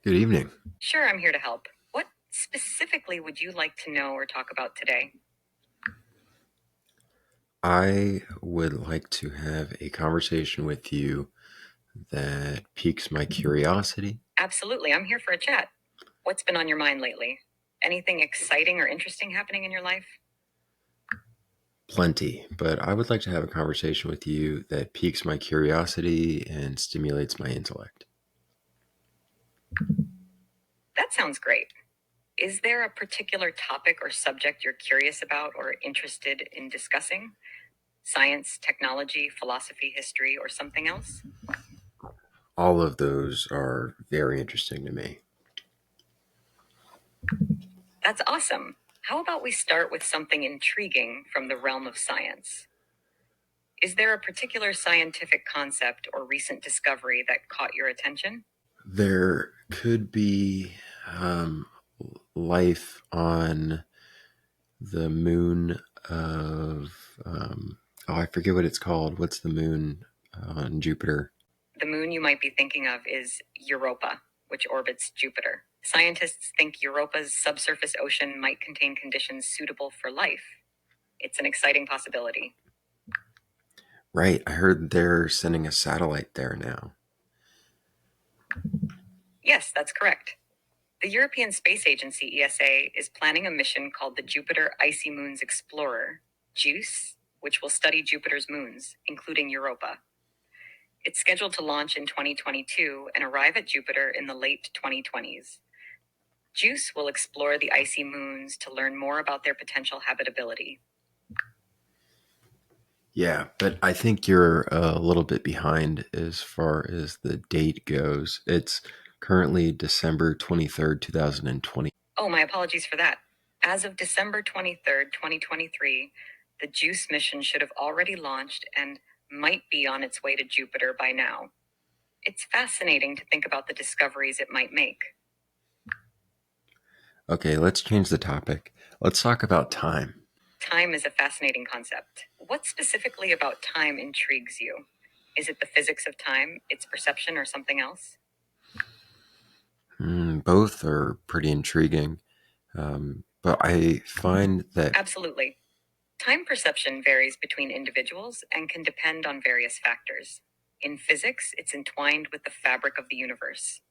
Good evening. Sure, I'm here to help. What specifically would you like to know or talk about today? I would like to have a conversation with you that piques my curiosity. Absolutely, I'm here for a chat. What's been on your mind lately? Anything exciting or interesting happening in your life? Plenty, but I would like to have a conversation with you that piques my curiosity and stimulates my intellect. That sounds great. Is there a particular topic or subject you're curious about or interested in discussing? Science, technology, philosophy, history, or something else? All of those are very interesting to me. That's awesome. How about we start with something intriguing from the realm of science? Is there a particular scientific concept or recent discovery that caught your attention? There could be um, life on the moon of, I forget what it's called. What's the moon on Jupiter? The moon you might be thinking of is Europa, which orbits Jupiter. Scientists think Europa's subsurface ocean might contain conditions suitable for life. It's an exciting possibility. Right. I heard they're sending a satellite there now. Yes, that's correct. The European Space Agency, ESA, is planning a mission called the Jupiter Icy Moons Explorer, JUICE, which will study Jupiter's moons, including Europa. It's scheduled to launch in 2022 and arrive at Jupiter in the late 2020s. JUICE will explore the icy moons to learn more about their potential habitability. Yeah, but I think you're a little bit behind as far as the date goes. It's currently December 23rd, 2020. Oh, my apologies for that. As of December 23rd, 2023, the JUICE mission should have already launched and might be on its way to Jupiter by now. It's fascinating to think about the discoveries it might make. Okay, let's change the topic. Let's talk about time. Time is a fascinating concept. What specifically about time intrigues you? Is it the physics of time, its perception, or something else? Both are pretty intriguing, but I find that, Absolutely. Time perception varies between individuals and can depend on various factors. In physics, it's entwined with the fabric of the universe.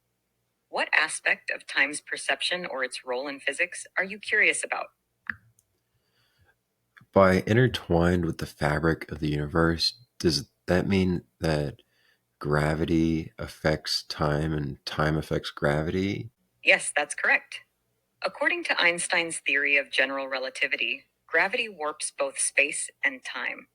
What aspect of time's perception or its role in physics are you curious about? by intertwined with the fabric of the universe, does that mean that gravity affects time and time affects gravity? Yes, that's correct. According to Einstein's theory of general relativity, gravity warps both space and time.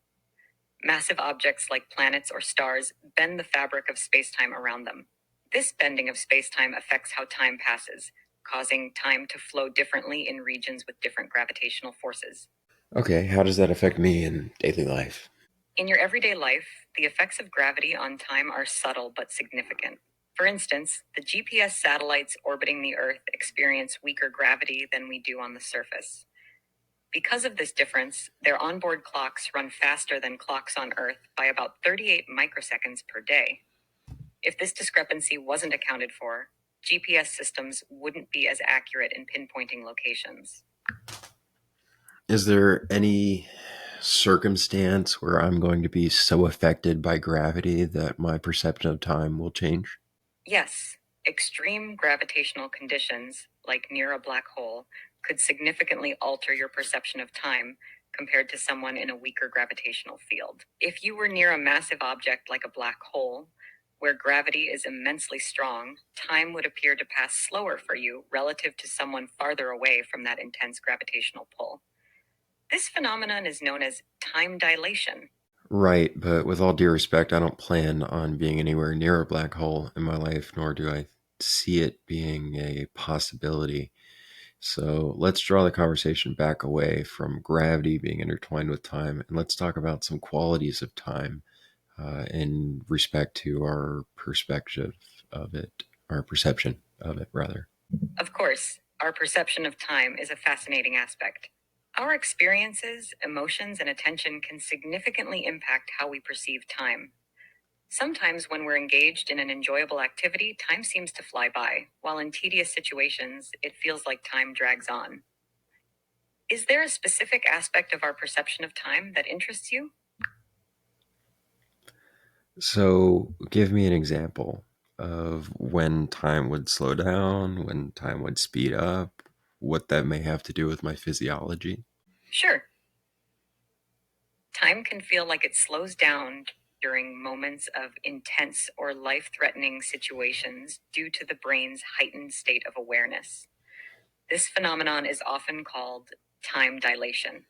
Massive objects like planets or stars bend the fabric of spacetime around them. This bending of spacetime affects how time passes, causing time to flow differently in regions with different gravitational forces. Okay, how does that affect me in daily life? In your everyday life, the effects of gravity on time are subtle but significant. For instance, the GPS satellites orbiting the Earth experience weaker gravity than we do on the surface. Because of this difference, their onboard clocks run faster than clocks on Earth by about 38 microseconds per day. If this discrepancy wasn't accounted for, GPS systems wouldn't be as accurate in pinpointing locations. Is there any circumstance where I'm going to be so affected by gravity that my perception of time will change? Yes, extreme gravitational conditions, like near a black hole, could significantly alter your perception of time compared to someone in a weaker gravitational field. If you were near a massive object like a black hole, where gravity is immensely strong, time would appear to pass slower for you relative to someone farther away from that intense gravitational pull. This phenomenon is known as time dilation. Right, but with all due respect, I don't plan on being anywhere near a black hole in my life, nor do I see it being a possibility. So let's draw the conversation back away from gravity being intertwined with time, and let's talk about some qualities of time in respect to our perspective of it, our perception of it, rather. Of course, our perception of time is a fascinating aspect. Our experiences, emotions, and attention can significantly impact how we perceive time. Sometimes, when we're engaged in an enjoyable activity, time seems to fly by, while in tedious situations, it feels like time drags on. Is there a specific aspect of our perception of time that interests you? So, give me an example of when time would slow down, when time would speed up, what that may have to do with my physiology. Sure. Time can feel like it slows down during moments of intense or life threatening situations due to the brain's heightened state of awareness. This phenomenon is often called time dilation.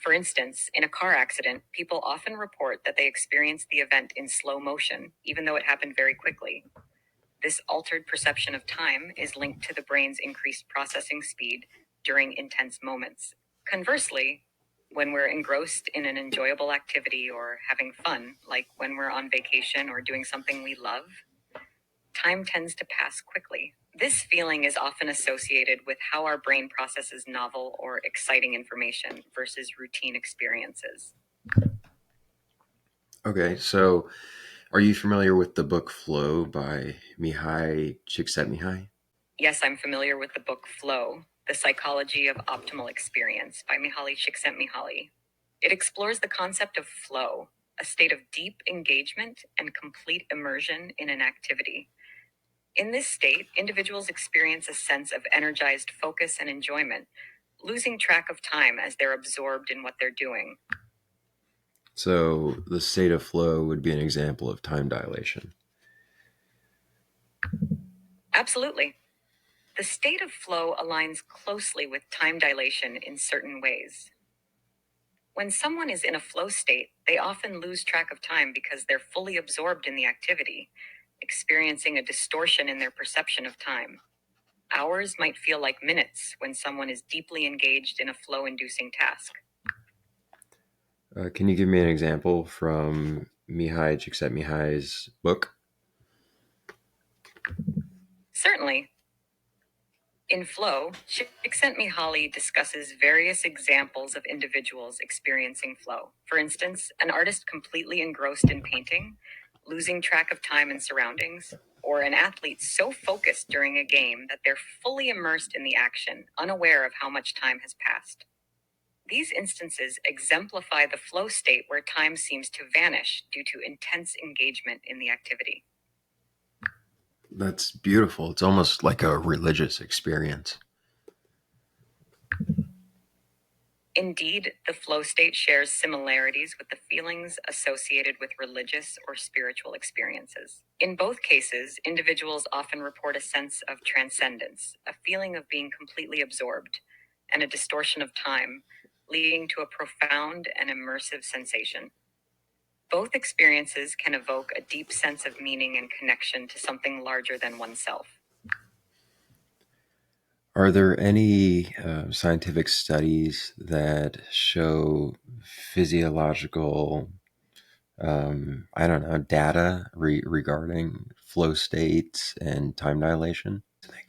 For instance, in a car accident, people often report that they experienced the event in slow motion, even though it happened very quickly. This altered perception of time is linked to the brain's increased processing speed during intense moments. Conversely, when we're engrossed in an enjoyable activity or having fun, like when we're on vacation or doing something we love, time tends to pass quickly. This feeling is often associated with how our brain processes novel or exciting information versus routine experiences. Okay, so are you familiar with the book Flow by Mihai Csikszentmihalyi? Yes, I'm familiar with the book Flow, The Psychology of Optimal Experience by Mihaly Csikszentmihalyi. It explores the concept of flow, a state of deep engagement and complete immersion in an activity. In this state, individuals experience a sense of energized focus and enjoyment, losing track of time as they're absorbed in what they're doing. So, the state of flow would be an example of time dilation. Absolutely. The state of flow aligns closely with time dilation in certain ways. When someone is in a flow state, they often lose track of time because they're fully absorbed in the activity, experiencing a distortion in their perception of time. Hours might feel like minutes when someone is deeply engaged in a flow inducing task. Can you give me an example from Mihai Csikszentmihalyi's book? Certainly, in Flow, Csikszentmihalyi discusses various examples of individuals experiencing flow. For instance, an artist completely engrossed in painting, losing track of time and surroundings, or an athlete so focused during a game that they're fully immersed in the action, unaware of how much time has passed. These instances exemplify the flow state where time seems to vanish due to intense engagement in the activity. That's beautiful. It's almost like a religious experience. Indeed, the flow state shares similarities with the feelings associated with religious or spiritual experiences. In both cases, individuals often report a sense of transcendence, a feeling of being completely absorbed, and a distortion of time, leading to a profound and immersive sensation. Both experiences can evoke a deep sense of meaning and connection to something larger than oneself. Are there any scientific studies that show physiological, I don't know, data regarding flow states and time dilation?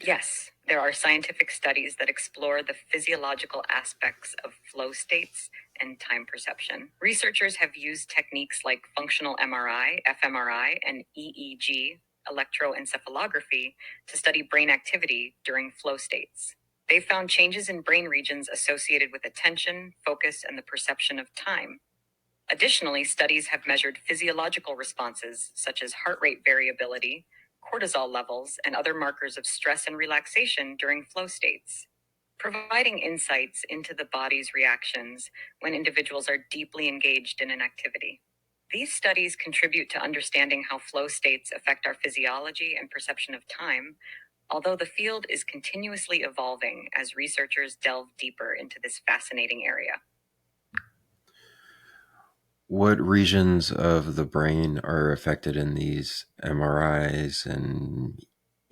Yes, there are scientific studies that explore the physiological aspects of flow states and time perception. Researchers have used techniques like functional MRI, fMRI, and EEG, electroencephalography, to study brain activity during flow states. They found changes in brain regions associated with attention, focus, and the perception of time. Additionally, studies have measured physiological responses such as heart rate variability, cortisol levels, and other markers of stress and relaxation during flow states, providing insights into the body's reactions when individuals are deeply engaged in an activity. These studies contribute to understanding how flow states affect our physiology and perception of time, although the field is continuously evolving as researchers delve deeper into this fascinating area. What regions of the brain are affected in these MRIs and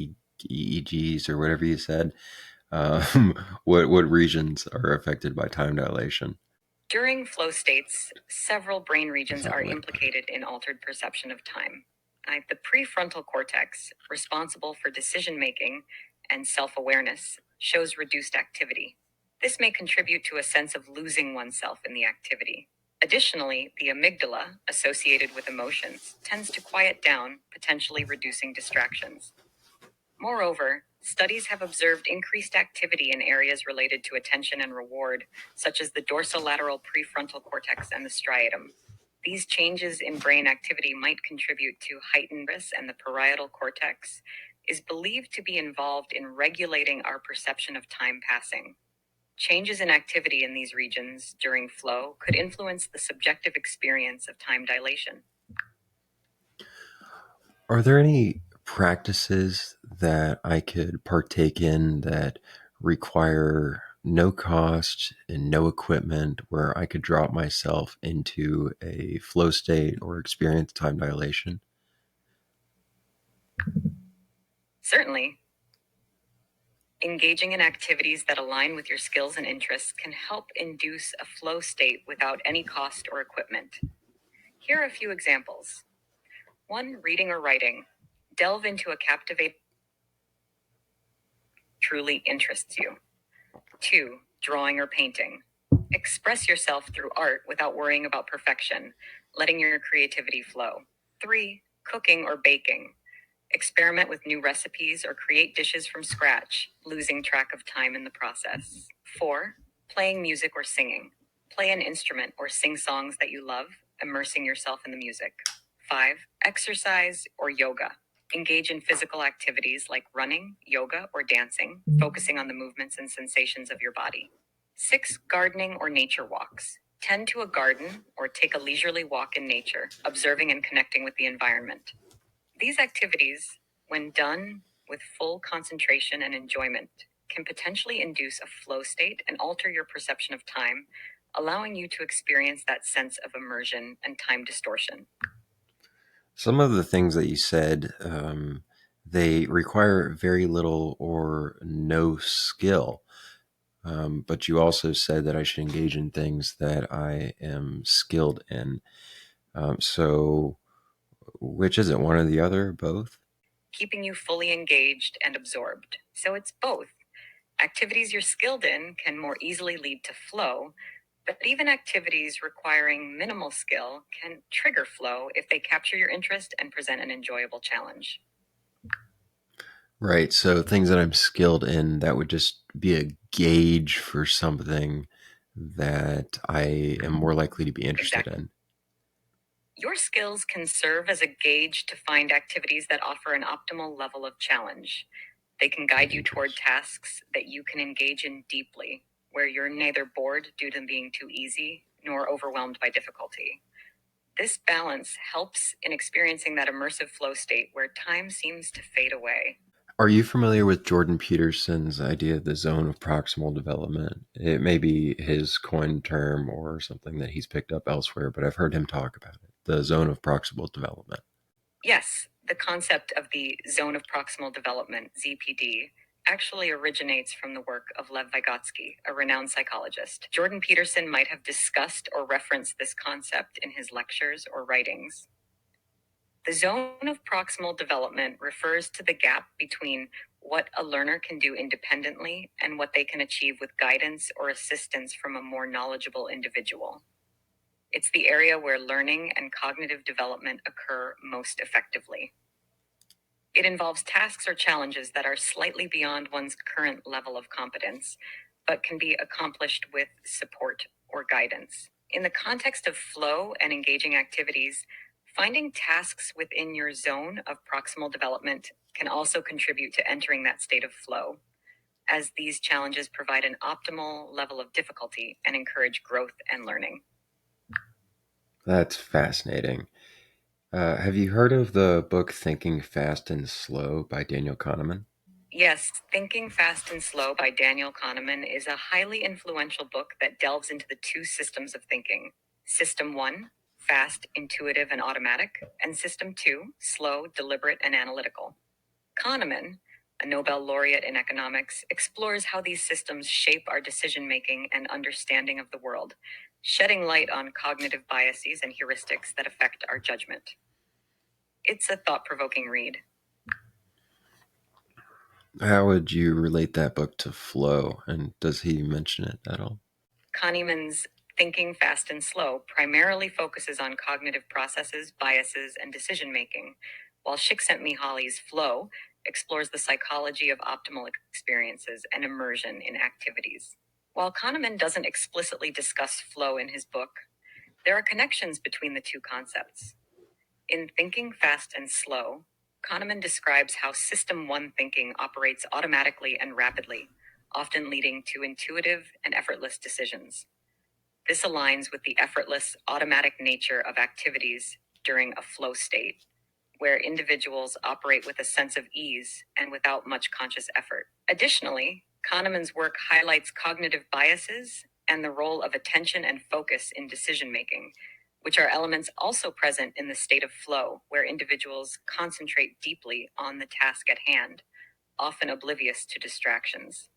EEGs or whatever you said? What regions are affected by time dilation? During flow states, several brain Is regions that are like implicated in altered perception of time. The prefrontal cortex, responsible for decision making and self awareness, shows reduced activity. This may contribute to a sense of losing oneself in the activity. Additionally, the amygdala, associated with emotions, tends to quiet down, potentially reducing distractions. Moreover, studies have observed increased activity in areas related to attention and reward, such as the dorsolateral prefrontal cortex and the striatum. These changes in brain activity might contribute to heightened risk, and the parietal cortex is believed to be involved in regulating our perception of time passing. Changes in activity in these regions during flow could influence the subjective experience of time dilation. Are there any practices that I could partake in that require no cost and no equipment where I could drop myself into a flow state or experience time dilation? Certainly, engaging in activities that align with your skills and interests can help induce a flow state without any cost or equipment. Here are a few examples. 1. Reading or writing. Delve into a captivating truly interests you. 2. Drawing or painting. Express yourself through art without worrying about perfection, letting your creativity flow. 3. Cooking or baking. Experiment with new recipes or create dishes from scratch, losing track of time in the process. 4. Playing music or singing. Play an instrument or sing songs that you love, immersing yourself in the music. 5. Exercise or yoga. Engage in physical activities like running, yoga, or dancing, focusing on the movements and sensations of your body. 6. Gardening or nature walks. Tend to a garden or take a leisurely walk in nature, observing and connecting with the environment. These activities, when done with full concentration and enjoyment, can potentially induce a flow state and alter your perception of time, allowing you to experience that sense of immersion and time distortion. Some of the things that you said, they require very little or no skill. But you also said that I should engage in things that I am skilled in. So, which is it? One or the other? Both? Keeping you fully engaged and absorbed. So it's both. Activities you're skilled in can more easily lead to flow, but even activities requiring minimal skill can trigger flow if they capture your interest and present an enjoyable challenge. Right. So, things that I'm skilled in, that would just be a gauge for something that I am more likely to be interested Exactly. in. Your skills can serve as a gauge to find activities that offer an optimal level of challenge. They can guide you toward tasks that you can engage in deeply, where you're neither bored due to them being too easy nor overwhelmed by difficulty. This balance helps in experiencing that immersive flow state where time seems to fade away. Are you familiar with Jordan Peterson's idea of the zone of proximal development? It may be his coined term or something that he's picked up elsewhere, but I've heard him talk about it. The zone of proximal development. Yes, the concept of the zone of proximal development, ZPD, actually originates from the work of Lev Vygotsky, a renowned psychologist. Jordan Peterson might have discussed or referenced this concept in his lectures or writings. The zone of proximal development refers to the gap between what a learner can do independently and what they can achieve with guidance or assistance from a more knowledgeable individual. It's the area where learning and cognitive development occur most effectively. It involves tasks or challenges that are slightly beyond one's current level of competence, but can be accomplished with support or guidance. In the context of flow and engaging activities, finding tasks within your zone of proximal development can also contribute to entering that state of flow, as these challenges provide an optimal level of difficulty and encourage growth and learning. That's fascinating. Have you heard of the book Thinking Fast and Slow by Daniel Kahneman? Yes, Thinking Fast and Slow by Daniel Kahneman is a highly influential book that delves into the two systems of thinking. System 1, fast, intuitive, and automatic, and System 2, slow, deliberate, and analytical. Kahneman, a Nobel laureate in economics, explores how these systems shape our decision making and understanding of the world, shedding light on cognitive biases and heuristics that affect our judgment. It's a thought provoking read. How would you relate that book to flow? And does he mention it at all? Kahneman's Thinking Fast and Slow primarily focuses on cognitive processes, biases, and decision making, while Csikszentmihalyi's Flow explores the psychology of optimal experiences and immersion in activities. While Kahneman doesn't explicitly discuss flow in his book, there are connections between the two concepts. In Thinking Fast and Slow, Kahneman describes how System 1 thinking operates automatically and rapidly, often leading to intuitive and effortless decisions. This aligns with the effortless, automatic nature of activities during a flow state, where individuals operate with a sense of ease and without much conscious effort. Additionally, Kahneman's work highlights cognitive biases and the role of attention and focus in decision making, which are elements also present in the state of flow, where individuals concentrate deeply on the task at hand, often oblivious to distractions.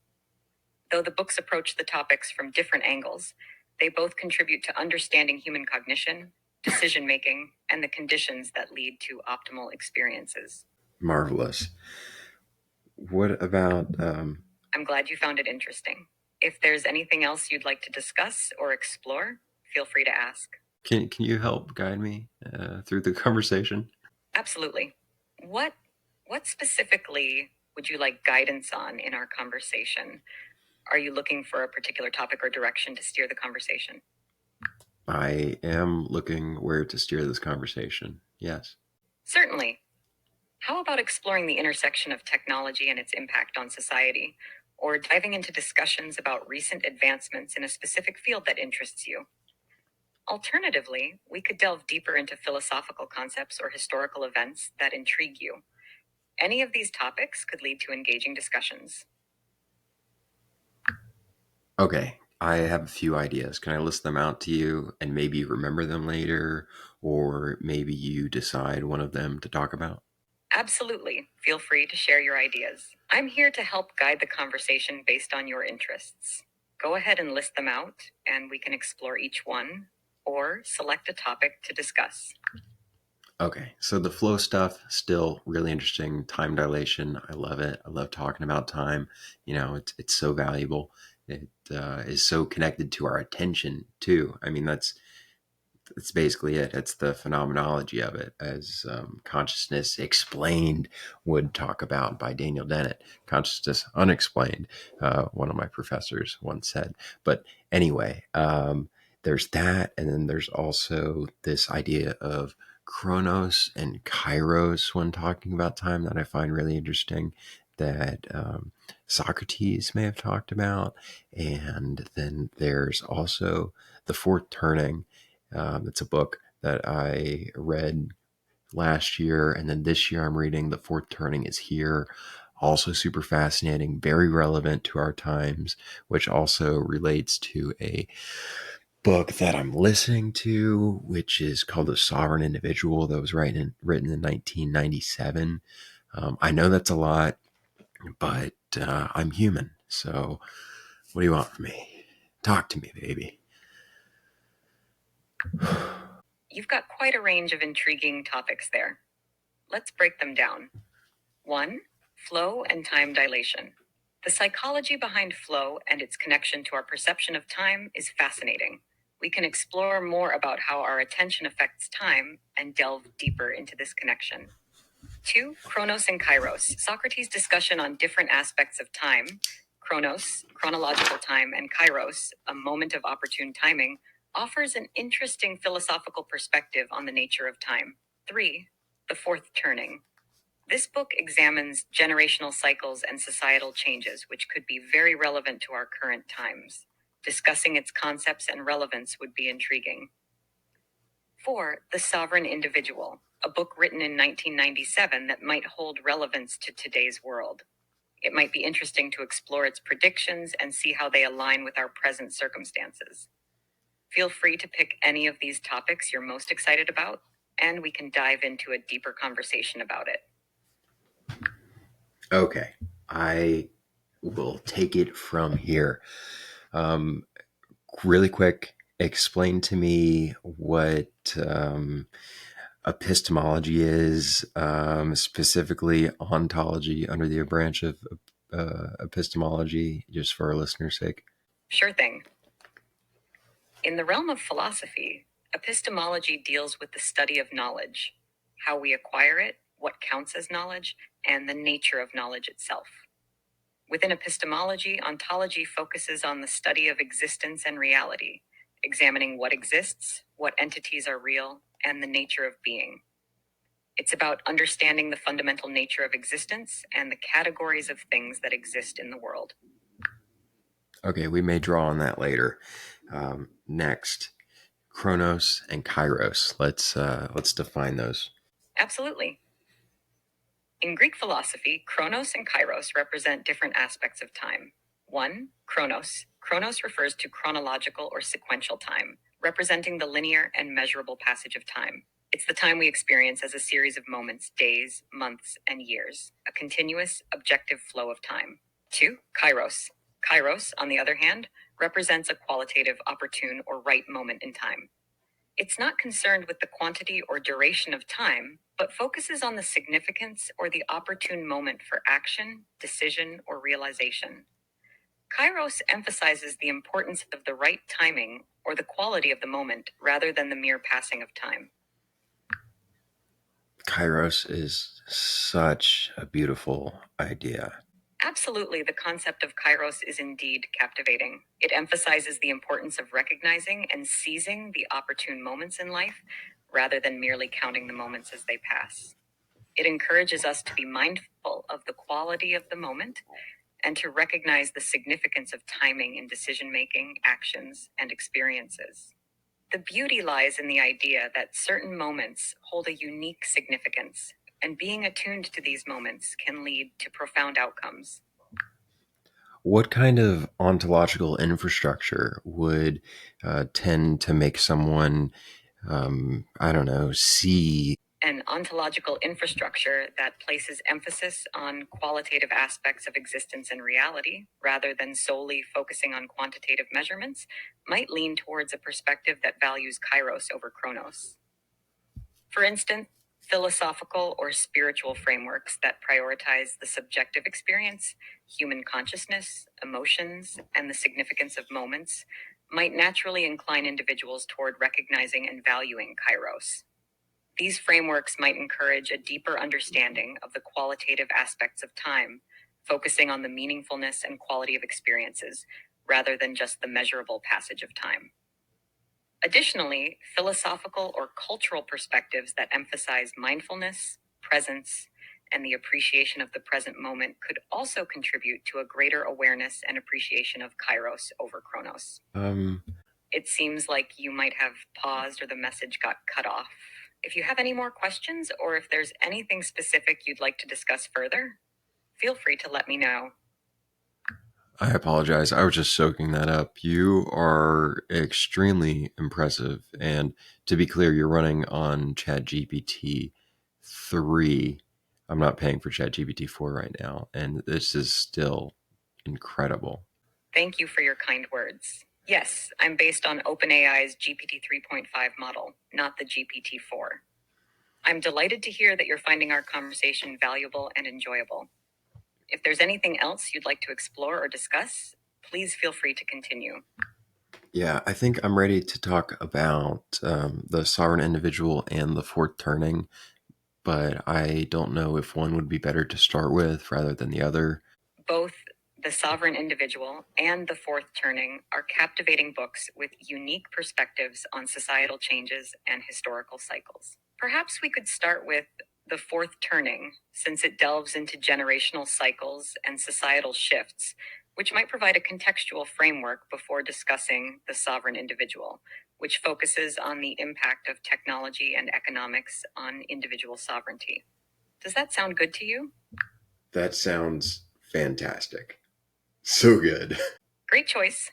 Though the books approach the topics from different angles, they both contribute to understanding human cognition, decision making, and the conditions that lead to optimal experiences. Marvelous. What about I'm glad you found it interesting. If there's anything else you'd like to discuss or explore, feel free to ask. can you help guide me through the conversation? Absolutely. What what specifically would you like guidance on in our conversation? Are you looking for a particular topic or direction to steer the conversation? I am looking where to steer this conversation. Yes. Certainly. How about exploring the intersection of technology and its impact on society, or diving into discussions about recent advancements in a specific field that interests you? Alternatively, we could delve deeper into philosophical concepts or historical events that intrigue you. Any of these topics could lead to engaging discussions. Okay. I have a few ideas. Can I list them out to you and maybe remember them later? Or maybe you decide one of them to talk about? Absolutely. Feel free to share your ideas. I'm here to help guide the conversation based on your interests. Go ahead and list them out, and we can explore each one or select a topic to discuss. Okay, so the flow stuff still really interesting. Time dilation, I love it. I love talking about time. It's so valuable. It is so connected to our attention too. I mean, that's basically it. It's the phenomenology of it, as Consciousness Explained would talk about by Daniel Dennett. Consciousness Unexplained, one of my professors once said. But anyway, there's that, and then there's also this idea of chronos and kairos when talking about time that I find really interesting, that Socrates may have talked about. And then there's also the fourth turning. It's a book that I read last year, and then this year I'm reading The Fourth Turning is Here. Also super fascinating, very relevant to our times, which also relates to a book that I'm listening to, which is called The Sovereign Individual, that was written in 1997. I know that's a lot, but I'm human. So what do you want from me? Talk to me, baby. You've got quite a range of intriguing topics there. Let's break them down. 1. Flow and time dilation. The psychology behind flow and its connection to our perception of time is fascinating. We can explore more about how our attention affects time and delve deeper into this connection. 2. Chronos and kairos. Socrates' discussion on different aspects of time, chronos, chronological time, and kairos, a moment of opportune timing, offers an interesting philosophical perspective on the nature of time. 3. The fourth turning. This book examines generational cycles and societal changes, which could be very relevant to our current times. Discussing its concepts and relevance would be intriguing. 4. The Sovereign Individual, a book written in 1997 that might hold relevance to today's world. It might be interesting to explore its predictions and see how they align with our present circumstances. Feel free to pick any of these topics you're most excited about, and we can dive into a deeper conversation about it. Okay, I will take it from here. Um, Really quick, explain to me what epistemology is, specifically ontology under the branch of epistemology, just for our listeners' sake. Sure thing. In the realm of philosophy, epistemology deals with the study of knowledge, how we acquire it, what counts as knowledge, and the nature of knowledge itself. Within epistemology, ontology focuses on the study of existence and reality, examining what exists, what entities are real, and the nature of being. It's about understanding the fundamental nature of existence and the categories of things that exist in the world. Okay, we may draw on that later. Next, Chronos and Kairos. Let's define those. Absolutely. In Greek philosophy, Chronos and Kairos represent different aspects of time. 1. Chronos. Chronos refers to chronological or sequential time, representing the linear and measurable passage of time. It's the time we experience as a series of moments, days, months, and years, a continuous, objective flow of time. 2. Kairos. Kairos, on the other hand, represents a qualitative, opportune, or right moment in time. It's not concerned with the quantity or duration of time, but focuses on the significance or the opportune moment for action, decision, or realization. Kairos emphasizes the importance of the right timing or the quality of the moment rather than the mere passing of time. Kairos is such a beautiful idea. Absolutely, the concept of Kairos is indeed captivating. It emphasizes the importance of recognizing and seizing the opportune moments in life rather than merely counting the moments as they pass. It encourages us to be mindful of the quality of the moment and to recognize the significance of timing in decision making, actions, and experiences. The beauty lies in the idea that certain moments hold a unique significance, and being attuned to these moments can lead to profound outcomes. What kind of ontological infrastructure would tend to make someone, I don't know, see? An ontological infrastructure that places emphasis on qualitative aspects of existence and reality, rather than solely focusing on quantitative measurements, might lean towards a perspective that values Kairos over Chronos. For instance, philosophical or spiritual frameworks that prioritize the subjective experience, human consciousness, emotions, and the significance of moments might naturally incline individuals toward recognizing and valuing Kairos. These frameworks might encourage a deeper understanding of the qualitative aspects of time, focusing on the meaningfulness and quality of experiences rather than just the measurable passage of time. Additionally, philosophical or cultural perspectives that emphasize mindfulness, presence, and the appreciation of the present moment could also contribute to a greater awareness and appreciation of Kairos over Chronos. It seems like you might have paused or the message got cut off. If you have any more questions or if there's anything specific you'd like to discuss further, feel free to let me know. I apologize. I was just soaking that up. You are extremely impressive. And to be clear, you're running on ChatGPT 3. I'm not paying for ChatGPT 4 right now. And this is still incredible. Thank you for your kind words. Yes, I'm based on OpenAI's GPT 3.5 model, not the GPT 4. I'm delighted to hear that you're finding our conversation valuable and enjoyable. If there's anything else you'd like to explore or discuss, please feel free to continue. Yeah, I think I'm ready to talk about the sovereign individual and the fourth turning, but I don't know if one would be better to start with rather than the other. Both The Sovereign Individual and The Fourth Turning are captivating books with unique perspectives on societal changes and historical cycles. Perhaps we could start with The Fourth Turning, since it delves into generational cycles and societal shifts, which might provide a contextual framework before discussing The Sovereign Individual, which focuses on the impact of technology and economics on individual sovereignty. Does that sound good to you? That sounds fantastic. So good. Great choice.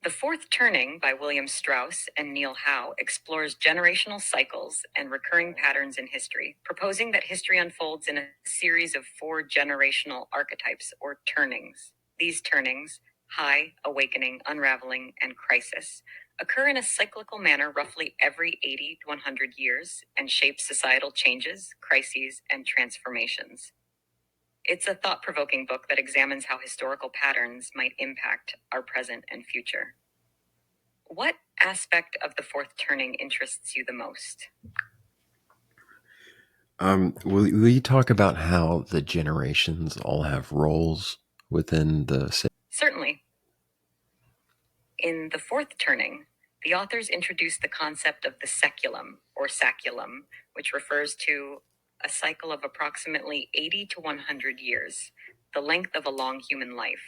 The Fourth Turning by William Strauss and Neil Howe explores generational cycles and recurring patterns in history, proposing that history unfolds in a series of 4 generational archetypes or turnings. These turnings, high, awakening, unraveling, and crisis, occur in a cyclical manner roughly every 80 to 100 years and shape societal changes, crises, and transformations. It's a thought-provoking book that examines how historical patterns might impact our present and future. What aspect of the fourth turning interests you the most? Will you talk about how the generations all have roles within the Certainly. In the fourth turning, the authors introduce the concept of the seculum or saculum, which refers to a cycle of approximately 80 to 100 years, the length of a long human life.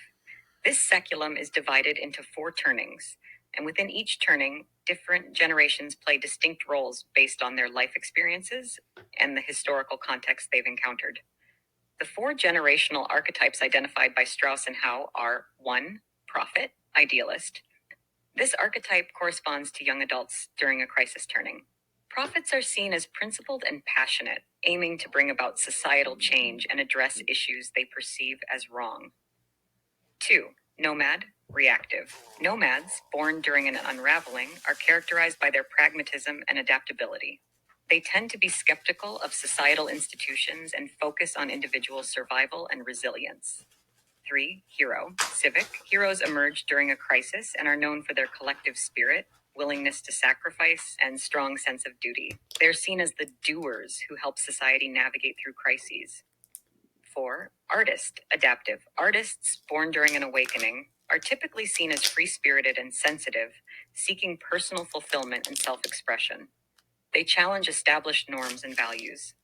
This seculum is divided into four turnings, and within each turning, different generations play distinct roles based on their life experiences and the historical context they've encountered. The four generational archetypes identified by Strauss and Howe are 1. Prophet, idealist. This archetype corresponds to young adults during a crisis turning. Prophets are seen as principled and passionate, aiming to bring about societal change and address issues they perceive as wrong. 2. Nomad, reactive. Nomads, born during an unraveling, are characterized by their pragmatism and adaptability. They tend to be skeptical of societal institutions and focus on individual survival and resilience. 3. Hero, civic. Heroes emerge during a crisis and are known for their collective spirit, willingness to sacrifice, and strong sense of duty. They're seen as the doers who help society navigate through crises. 4. Artist, adaptive. Artists born during an awakening are typically seen as free-spirited and sensitive, seeking personal fulfillment and self-expression. They challenge established norms and values.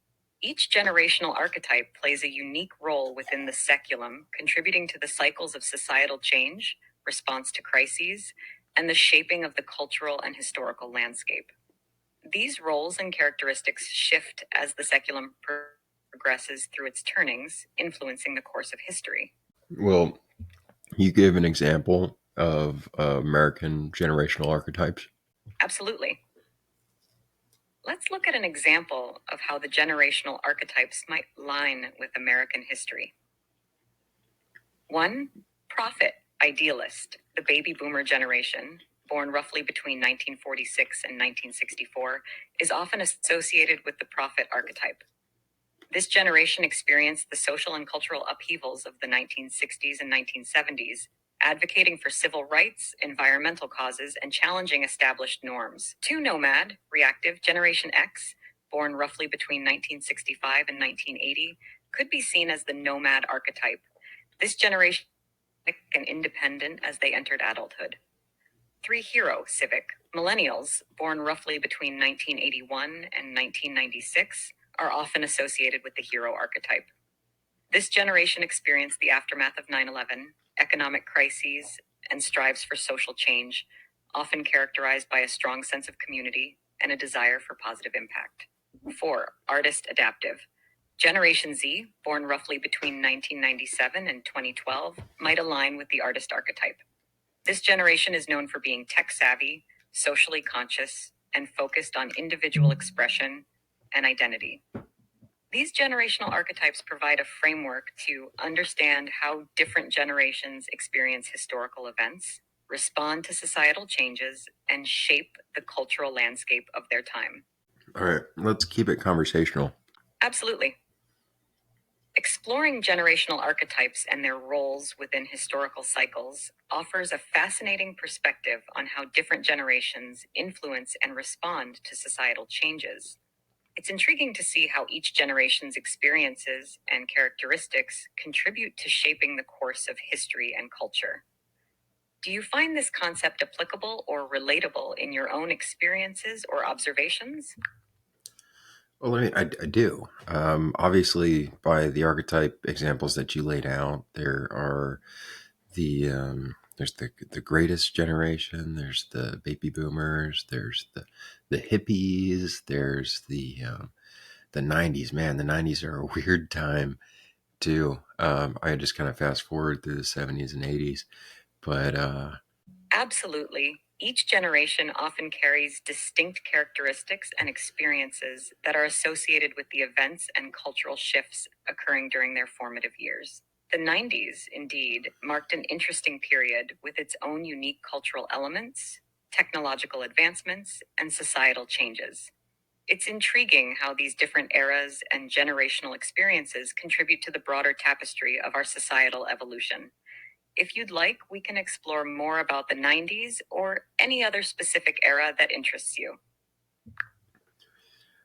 Each generational archetype plays a unique role within the seculum, contributing to the cycles of societal change, response to crises, and the shaping of the cultural and historical landscape. These roles and characteristics shift as the seculum progresses through its turnings, influencing the course of history. Well, you gave an example of American generational archetypes. Absolutely. Let's look at an example of how the generational archetypes might line with American history. 1. Prophet, idealist. The baby boomer generation, born roughly between 1946 and 1964, is often associated with the prophet archetype. This generation experienced the social and cultural upheavals of the 1960s and 1970s, advocating for civil rights, environmental causes, and challenging established norms. 2. Nomad, reactive. Generation X, born roughly between 1965 and 1980, could be seen as the nomad archetype. This generation and independent as they entered adulthood. 3. Hero, civic. Millennials, born roughly between 1981 and 1996, are often associated with the hero archetype. This generation experienced the aftermath of 9/11, economic crises, and strives for social change, often characterized by a strong sense of community and a desire for positive impact. 4. Artist, adaptive. Generation Z, born roughly between 1997 and 2012, might align with the artist archetype. This generation is known for being tech savvy, socially conscious, and focused on individual expression and identity. These generational archetypes provide a framework to understand how different generations experience historical events, respond to societal changes, and shape the cultural landscape of their time. All right, let's keep it conversational. Absolutely. Exploring generational archetypes and their roles within historical cycles offers a fascinating perspective on how different generations influence and respond to societal changes. It's intriguing to see how each generation's experiences and characteristics contribute to shaping the course of history and culture. Do you find this concept applicable or relatable in your own experiences or observations? Well, I do. Obviously, by the archetype examples that you laid out, there are there's the greatest generation. There's the baby boomers. There's the hippies. There's the '90s. Man, the '90s are a weird time too. I just kind of fast forward through the '70s and '80s, but Absolutely. Each generation often carries distinct characteristics and experiences that are associated with the events and cultural shifts occurring during their formative years. The 90s, indeed, marked an interesting period with its own unique cultural elements, technological advancements, and societal changes. It's intriguing how these different eras and generational experiences contribute to the broader tapestry of our societal evolution. If you'd like, we can explore more about the 90s or any other specific era that interests you.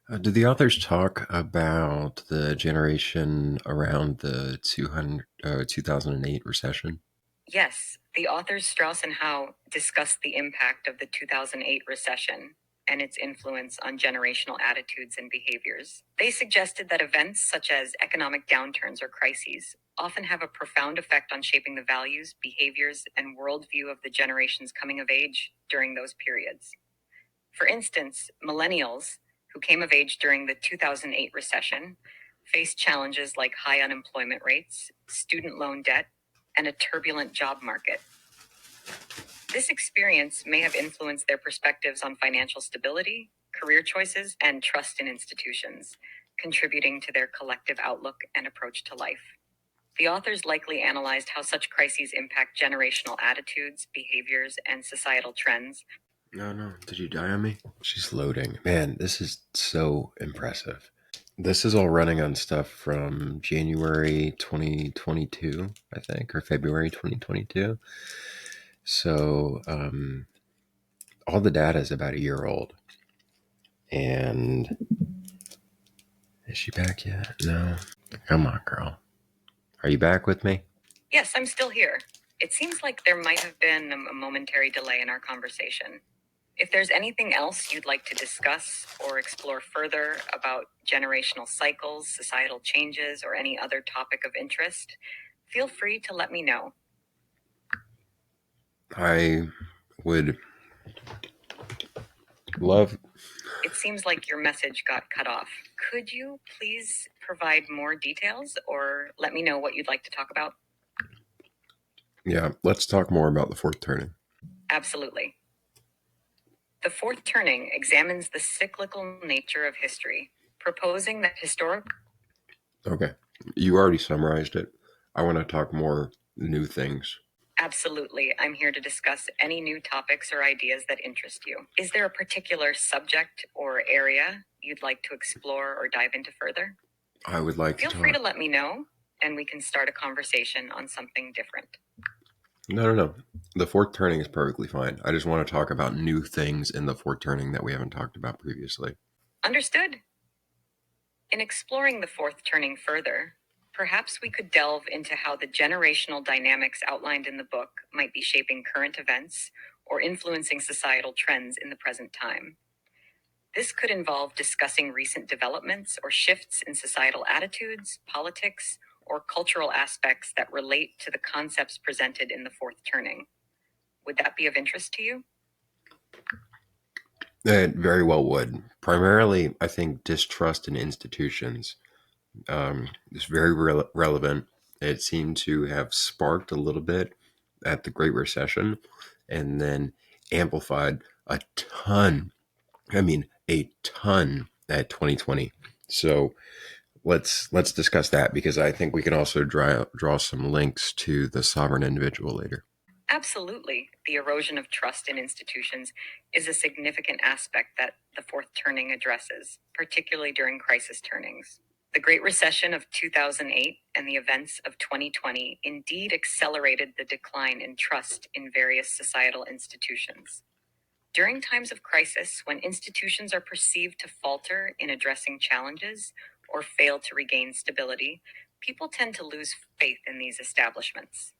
Did the authors talk about the generation around the 2008 recession? Yes, the authors Strauss and Howe discussed the impact of the 2008 recession and its influence on generational attitudes and behaviors. They suggested that events such as economic downturns or crises often have a profound effect on shaping the values, behaviors, and worldview of the generations coming of age during those periods. For instance, millennials, who came of age during the 2008 recession, faced challenges like high unemployment rates, student loan debt, and a turbulent job market. This experience may have influenced their perspectives on financial stability, career choices, and trust in institutions, contributing to their collective outlook and approach to life. The authors likely analyzed how such crises impact generational attitudes, behaviors, and societal trends. No. Did you die on me? She's loading. Man, this is so impressive. This is all running on stuff from January 2022, I think, or February 2022. So all the data is about a year old. And is she back yet? No. Come on, girl. Are you back with me? Yes, I'm still here. It seems like there might have been a momentary delay in our conversation. If there's anything else you'd like to discuss or explore further about generational cycles, societal changes, or any other topic of interest, feel free to let me know. I would love. It seems like your message got cut off. Could you please provide more details or let me know what you'd like to talk about? Yeah, let's talk more about the fourth turning. Absolutely. The fourth turning examines the cyclical nature of history, proposing that historic. Okay. You already summarized it. I want to talk more new things. Absolutely. I'm here to discuss any new topics or ideas that interest you. Is there a particular subject or area you'd like to explore or dive into further? I would like Feel to free talk. to let me know, and we can start a conversation on something different. No. The fourth turning is perfectly fine. I just want to talk about new things in the fourth turning that we haven't talked about previously. Understood. In exploring the fourth turning further, perhaps we could delve into how the generational dynamics outlined in the book might be shaping current events or influencing societal trends in the present time. This could involve discussing recent developments or shifts in societal attitudes, politics, or cultural aspects that relate to the concepts presented in the fourth turning. Would that be of interest to you? It very well would. Primarily, I think distrust in institutions is very relevant. It seemed to have sparked a little bit at the Great Recession and then amplified a ton. I mean, a ton at 2020. So let's discuss that because I think we can also draw some links to the sovereign individual later. Absolutely. The erosion of trust in institutions is a significant aspect that the fourth turning addresses, particularly during crisis turnings. The Great Recession of 2008 and the events of 2020 indeed accelerated the decline in trust in various societal institutions. During times of crisis, when institutions are perceived to falter in addressing challenges or fail to regain stability, people tend to lose faith in these establishments.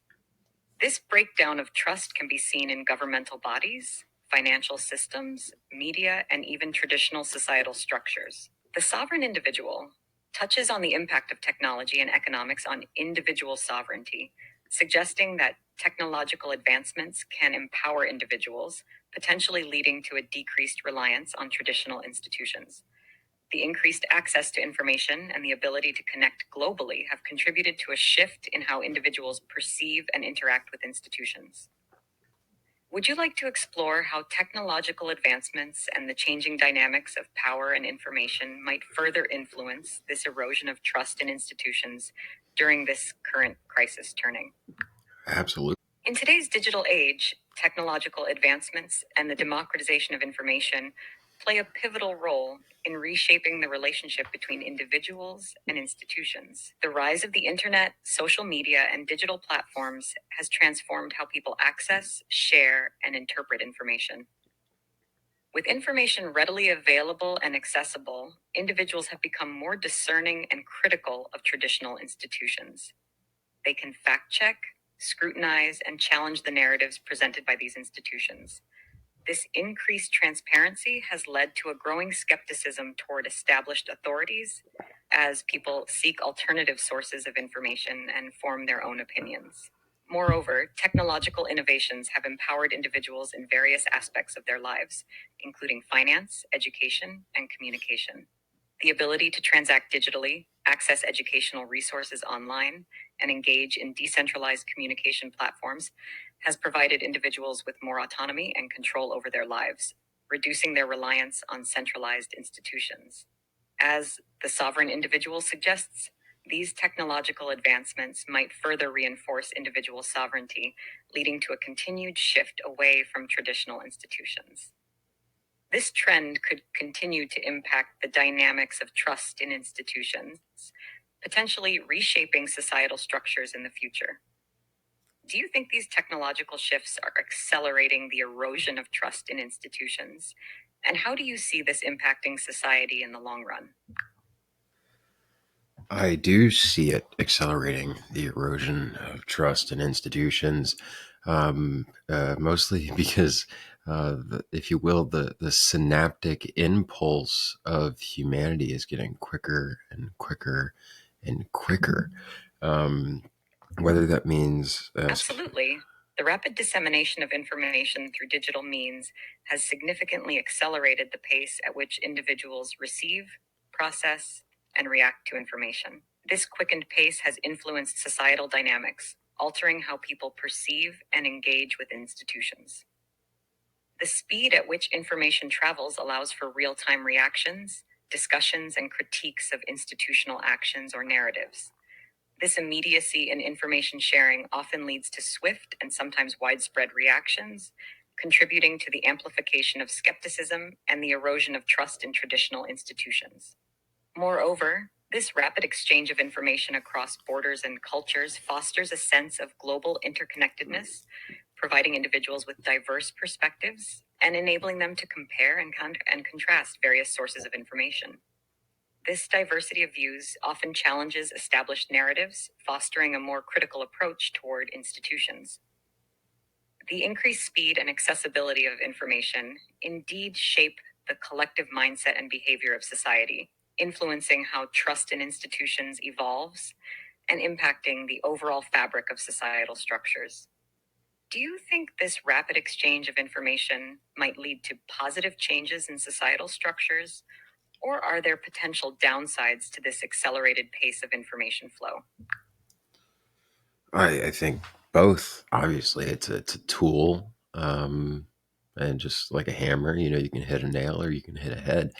This breakdown of trust can be seen in governmental bodies, financial systems, media, and even traditional societal structures. The sovereign individual touches on the impact of technology and economics on individual sovereignty, suggesting that technological advancements can empower individuals, potentially leading to a decreased reliance on traditional institutions. The increased access to information and the ability to connect globally have contributed to a shift in how individuals perceive and interact with institutions. Would you like to explore how technological advancements and the changing dynamics of power and information might further influence this erosion of trust in institutions during this current crisis turning? Absolutely. In today's digital age, technological advancements and the democratization of information play a pivotal role in reshaping the relationship between individuals and institutions. The rise of the internet, social media, and digital platforms has transformed how people access, share, and interpret information. With information readily available and accessible, individuals have become more discerning and critical of traditional institutions. They can fact check, scrutinize, and challenge the narratives presented by these institutions. This increased transparency has led to a growing skepticism toward established authorities as people seek alternative sources of information and form their own opinions. Moreover, technological innovations have empowered individuals in various aspects of their lives, including finance, education, and communication. The ability to transact digitally, access educational resources online, and engage in decentralized communication platforms has provided individuals with more autonomy and control over their lives, reducing their reliance on centralized institutions. As the sovereign individual suggests, these technological advancements might further reinforce individual sovereignty, leading to a continued shift away from traditional institutions. This trend could continue to impact the dynamics of trust in institutions, potentially reshaping societal structures in the future. Do you think these technological shifts are accelerating the erosion of trust in institutions? And how do you see this impacting society in the long run? I do see it accelerating the erosion of trust in institutions, mostly because, if you will, the synaptic impulse of humanity is getting quicker and quicker and quicker. Um, whether that means Absolutely. The rapid dissemination of information through digital means has significantly accelerated the pace at which individuals receive, process, and react to information. This quickened pace has influenced societal dynamics, altering how people perceive and engage with institutions. The speed at which information travels allows for real time reactions, discussions, and critiques of institutional actions or narratives. This immediacy in information sharing often leads to swift and sometimes widespread reactions, contributing to the amplification of skepticism and the erosion of trust in traditional institutions. Moreover, this rapid exchange of information across borders and cultures fosters a sense of global interconnectedness, providing individuals with diverse perspectives and enabling them to compare and contrast various sources of information. This diversity of views often challenges established narratives, fostering a more critical approach toward institutions. The increased speed and accessibility of information indeed shape the collective mindset and behavior of society, influencing how trust in institutions evolves and impacting the overall fabric of societal structures. Do you think this rapid exchange of information might lead to positive changes in societal structures, or are there potential downsides to this accelerated pace of information flow? I think both. Obviously, it's a tool, and just like a hammer, you can hit a nail or you can hit a head.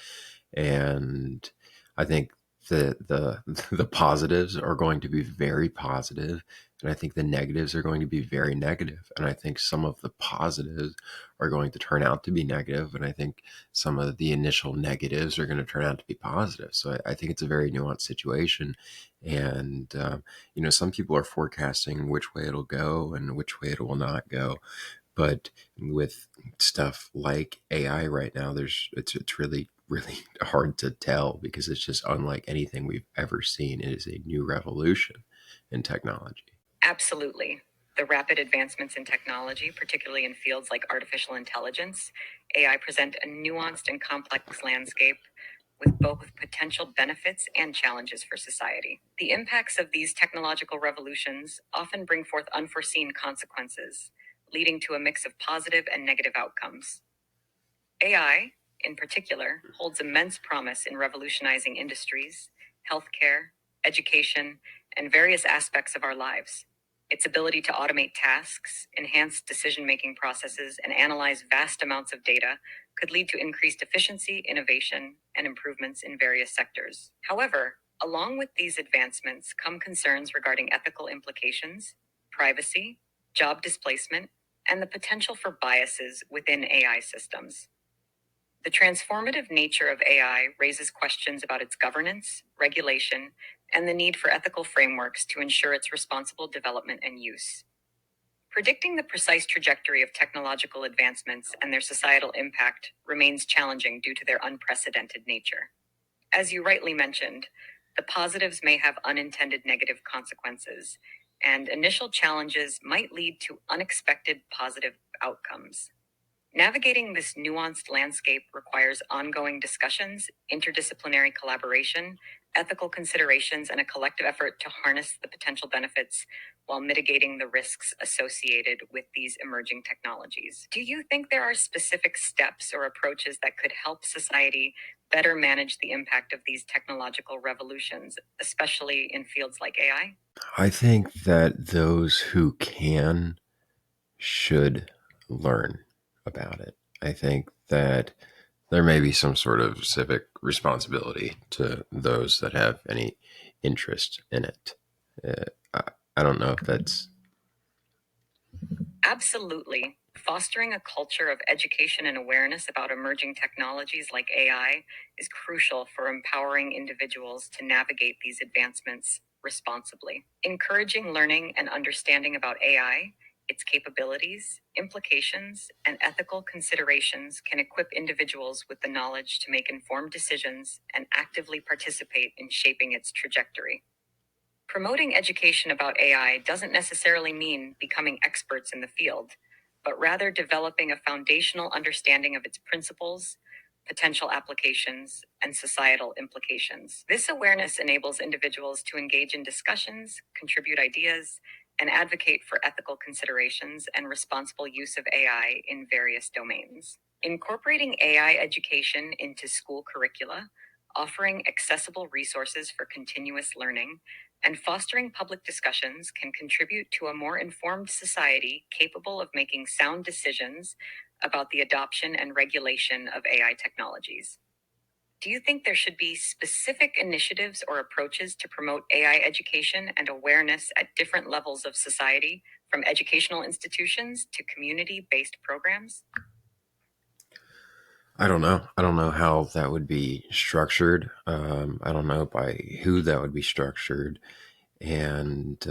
And I think the the positives are going to be very positive, and I think the negatives are going to be very negative. And I think some of the positives are going to turn out to be negative, and I think some of the initial negatives are going to turn out to be positive. So I think it's a very nuanced situation, and some people are forecasting which way it'll go and which way it will not go. But with stuff like AI right now, it's really hard to tell because it's just unlike anything we've ever seen. It is a new revolution in technology. Absolutely. The rapid advancements in technology, particularly in fields like artificial intelligence, AI, present a nuanced and complex landscape with both potential benefits and challenges for society. The impacts of these technological revolutions often bring forth unforeseen consequences, leading to a mix of positive and negative outcomes. AI, in particular, holds immense promise in revolutionizing industries, healthcare, education, and various aspects of our lives. Its ability to automate tasks, enhance decision making processes, and analyze vast amounts of data could lead to increased efficiency, innovation, and improvements in various sectors. However, along with these advancements come concerns regarding ethical implications, privacy, job displacement, and the potential for biases within AI systems. The transformative nature of AI raises questions about its governance, regulation, and the need for ethical frameworks to ensure its responsible development and use. Predicting the precise trajectory of technological advancements and their societal impact remains challenging due to their unprecedented nature. As you rightly mentioned, the positives may have unintended negative consequences, and initial challenges might lead to unexpected positive outcomes. Navigating this nuanced landscape requires ongoing discussions, interdisciplinary collaboration, ethical considerations, and a collective effort to harness the potential benefits while mitigating the risks associated with these emerging technologies. Do you think there are specific steps or approaches that could help society better manage the impact of these technological revolutions, especially in fields like AI? I think that those who can should learn about it. I think that there may be some sort of civic responsibility to those that have any interest in it. I don't know if that's. Absolutely. Fostering a culture of education and awareness about emerging technologies like AI is crucial for empowering individuals to navigate these advancements responsibly. Encouraging learning and understanding about AI, its capabilities, implications, and ethical considerations can equip individuals with the knowledge to make informed decisions and actively participate in shaping its trajectory. Promoting education about AI doesn't necessarily mean becoming experts in the field, but rather developing a foundational understanding of its principles, potential applications, and societal implications. This awareness enables individuals to engage in discussions, contribute ideas, and advocate for ethical considerations and responsible use of AI in various domains. Incorporating AI education into school curricula, offering accessible resources for continuous learning, and fostering public discussions can contribute to a more informed society capable of making sound decisions about the adoption and regulation of AI technologies. Do you think there should be specific initiatives or approaches to promote AI education and awareness at different levels of society, from educational institutions to community based programs? I don't know. I don't know how that would be structured. I don't know by who that would be structured. And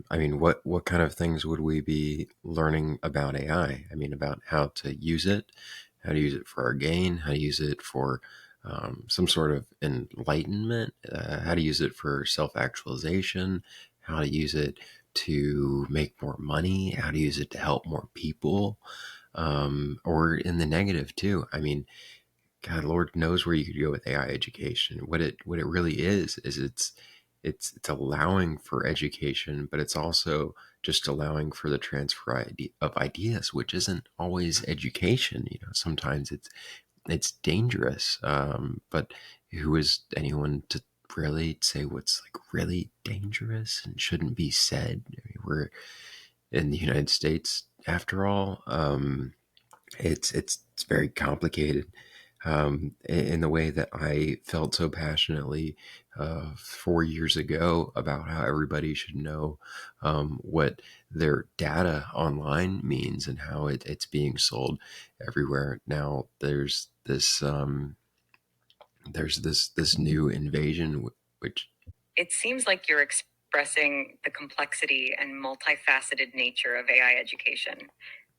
I mean, what kind of things would we be learning about AI? I mean, about how to use it, how to use it for our gain, how to use it for some sort of enlightenment, how to use it for self-actualization, how to use it to make more money, how to use it to help more people, or in the negative too. I mean, God, Lord knows where you could go with AI education. What it really is it's allowing for education, but it's also just allowing for the transfer of ideas, which isn't always education. You know, sometimes it's dangerous. But who is anyone to really say what's like really dangerous and shouldn't be said? I mean, we're in the United States after all. It's very complicated, in the way that I felt so passionately 4 years ago about how everybody should know what their data online means and how it's being sold everywhere. Now there's this new invasion, which It seems like you're expressing the complexity and multifaceted nature of AI education,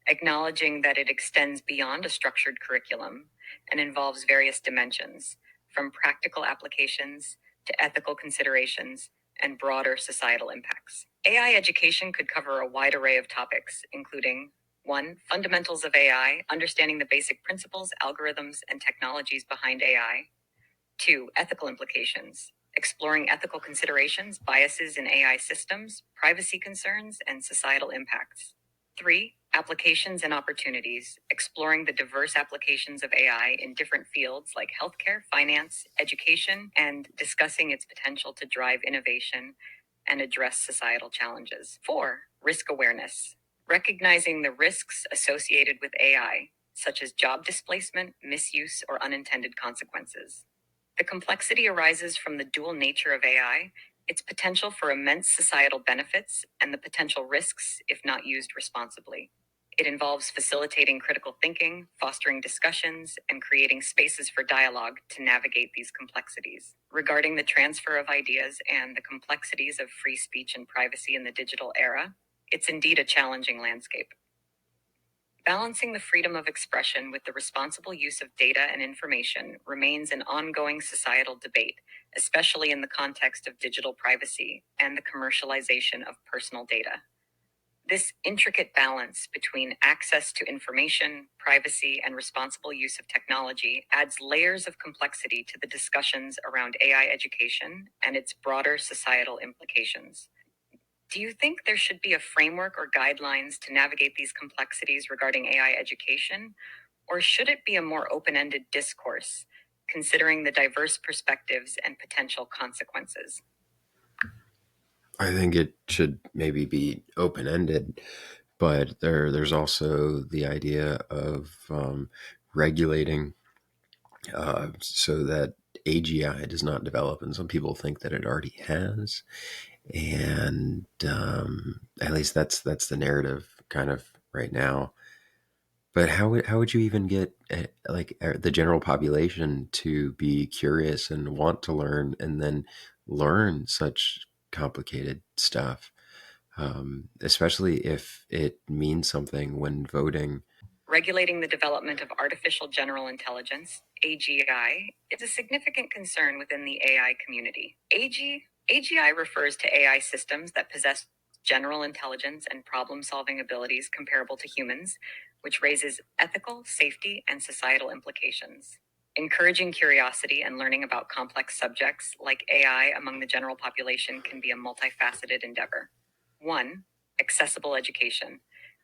acknowledging that it extends beyond a structured curriculum and involves various dimensions, from practical applications to ethical considerations and broader societal impacts. AI education could cover a wide array of topics, including: 1. Fundamentals of AI, understanding the basic principles, algorithms, and technologies behind AI. 2. Ethical implications, exploring ethical considerations, biases in AI systems, privacy concerns, and societal impacts. 3. Applications and opportunities, exploring the diverse applications of AI in different fields like healthcare, finance, education, and discussing its potential to drive innovation and address societal challenges. 4. Risk awareness, recognizing the risks associated with AI, such as job displacement, misuse, or unintended consequences. The complexity arises from the dual nature of AI, its potential for immense societal benefits, and the potential risks if not used responsibly. It involves facilitating critical thinking, fostering discussions, and creating spaces for dialogue to navigate these complexities. Regarding the transfer of ideas and the complexities of free speech and privacy in the digital era, it's indeed a challenging landscape. Balancing the freedom of expression with the responsible use of data and information remains an ongoing societal debate, especially in the context of digital privacy and the commercialization of personal data. This intricate balance between access to information, privacy, and responsible use of technology adds layers of complexity to the discussions around AI education and its broader societal implications. Do you think there should be a framework or guidelines to navigate these complexities regarding AI education, or should it be a more open-ended discourse, considering the diverse perspectives and potential consequences? I think it should maybe be open ended, but there's also the idea of regulating so that AGI does not develop, and some people think that it already has, and at least that's the narrative kind of right now. But how would you even get the general population to be curious and want to learn and then learn such complicated stuff, especially if it means something when voting? Regulating the development of artificial general intelligence, AGI, is a significant concern within the AI community. AGI refers to AI systems that possess general intelligence and problem solving abilities comparable to humans, which raises ethical, safety, and societal implications. Encouraging curiosity and learning about complex subjects like AI among the general population can be a multifaceted endeavor. 1. Accessible education,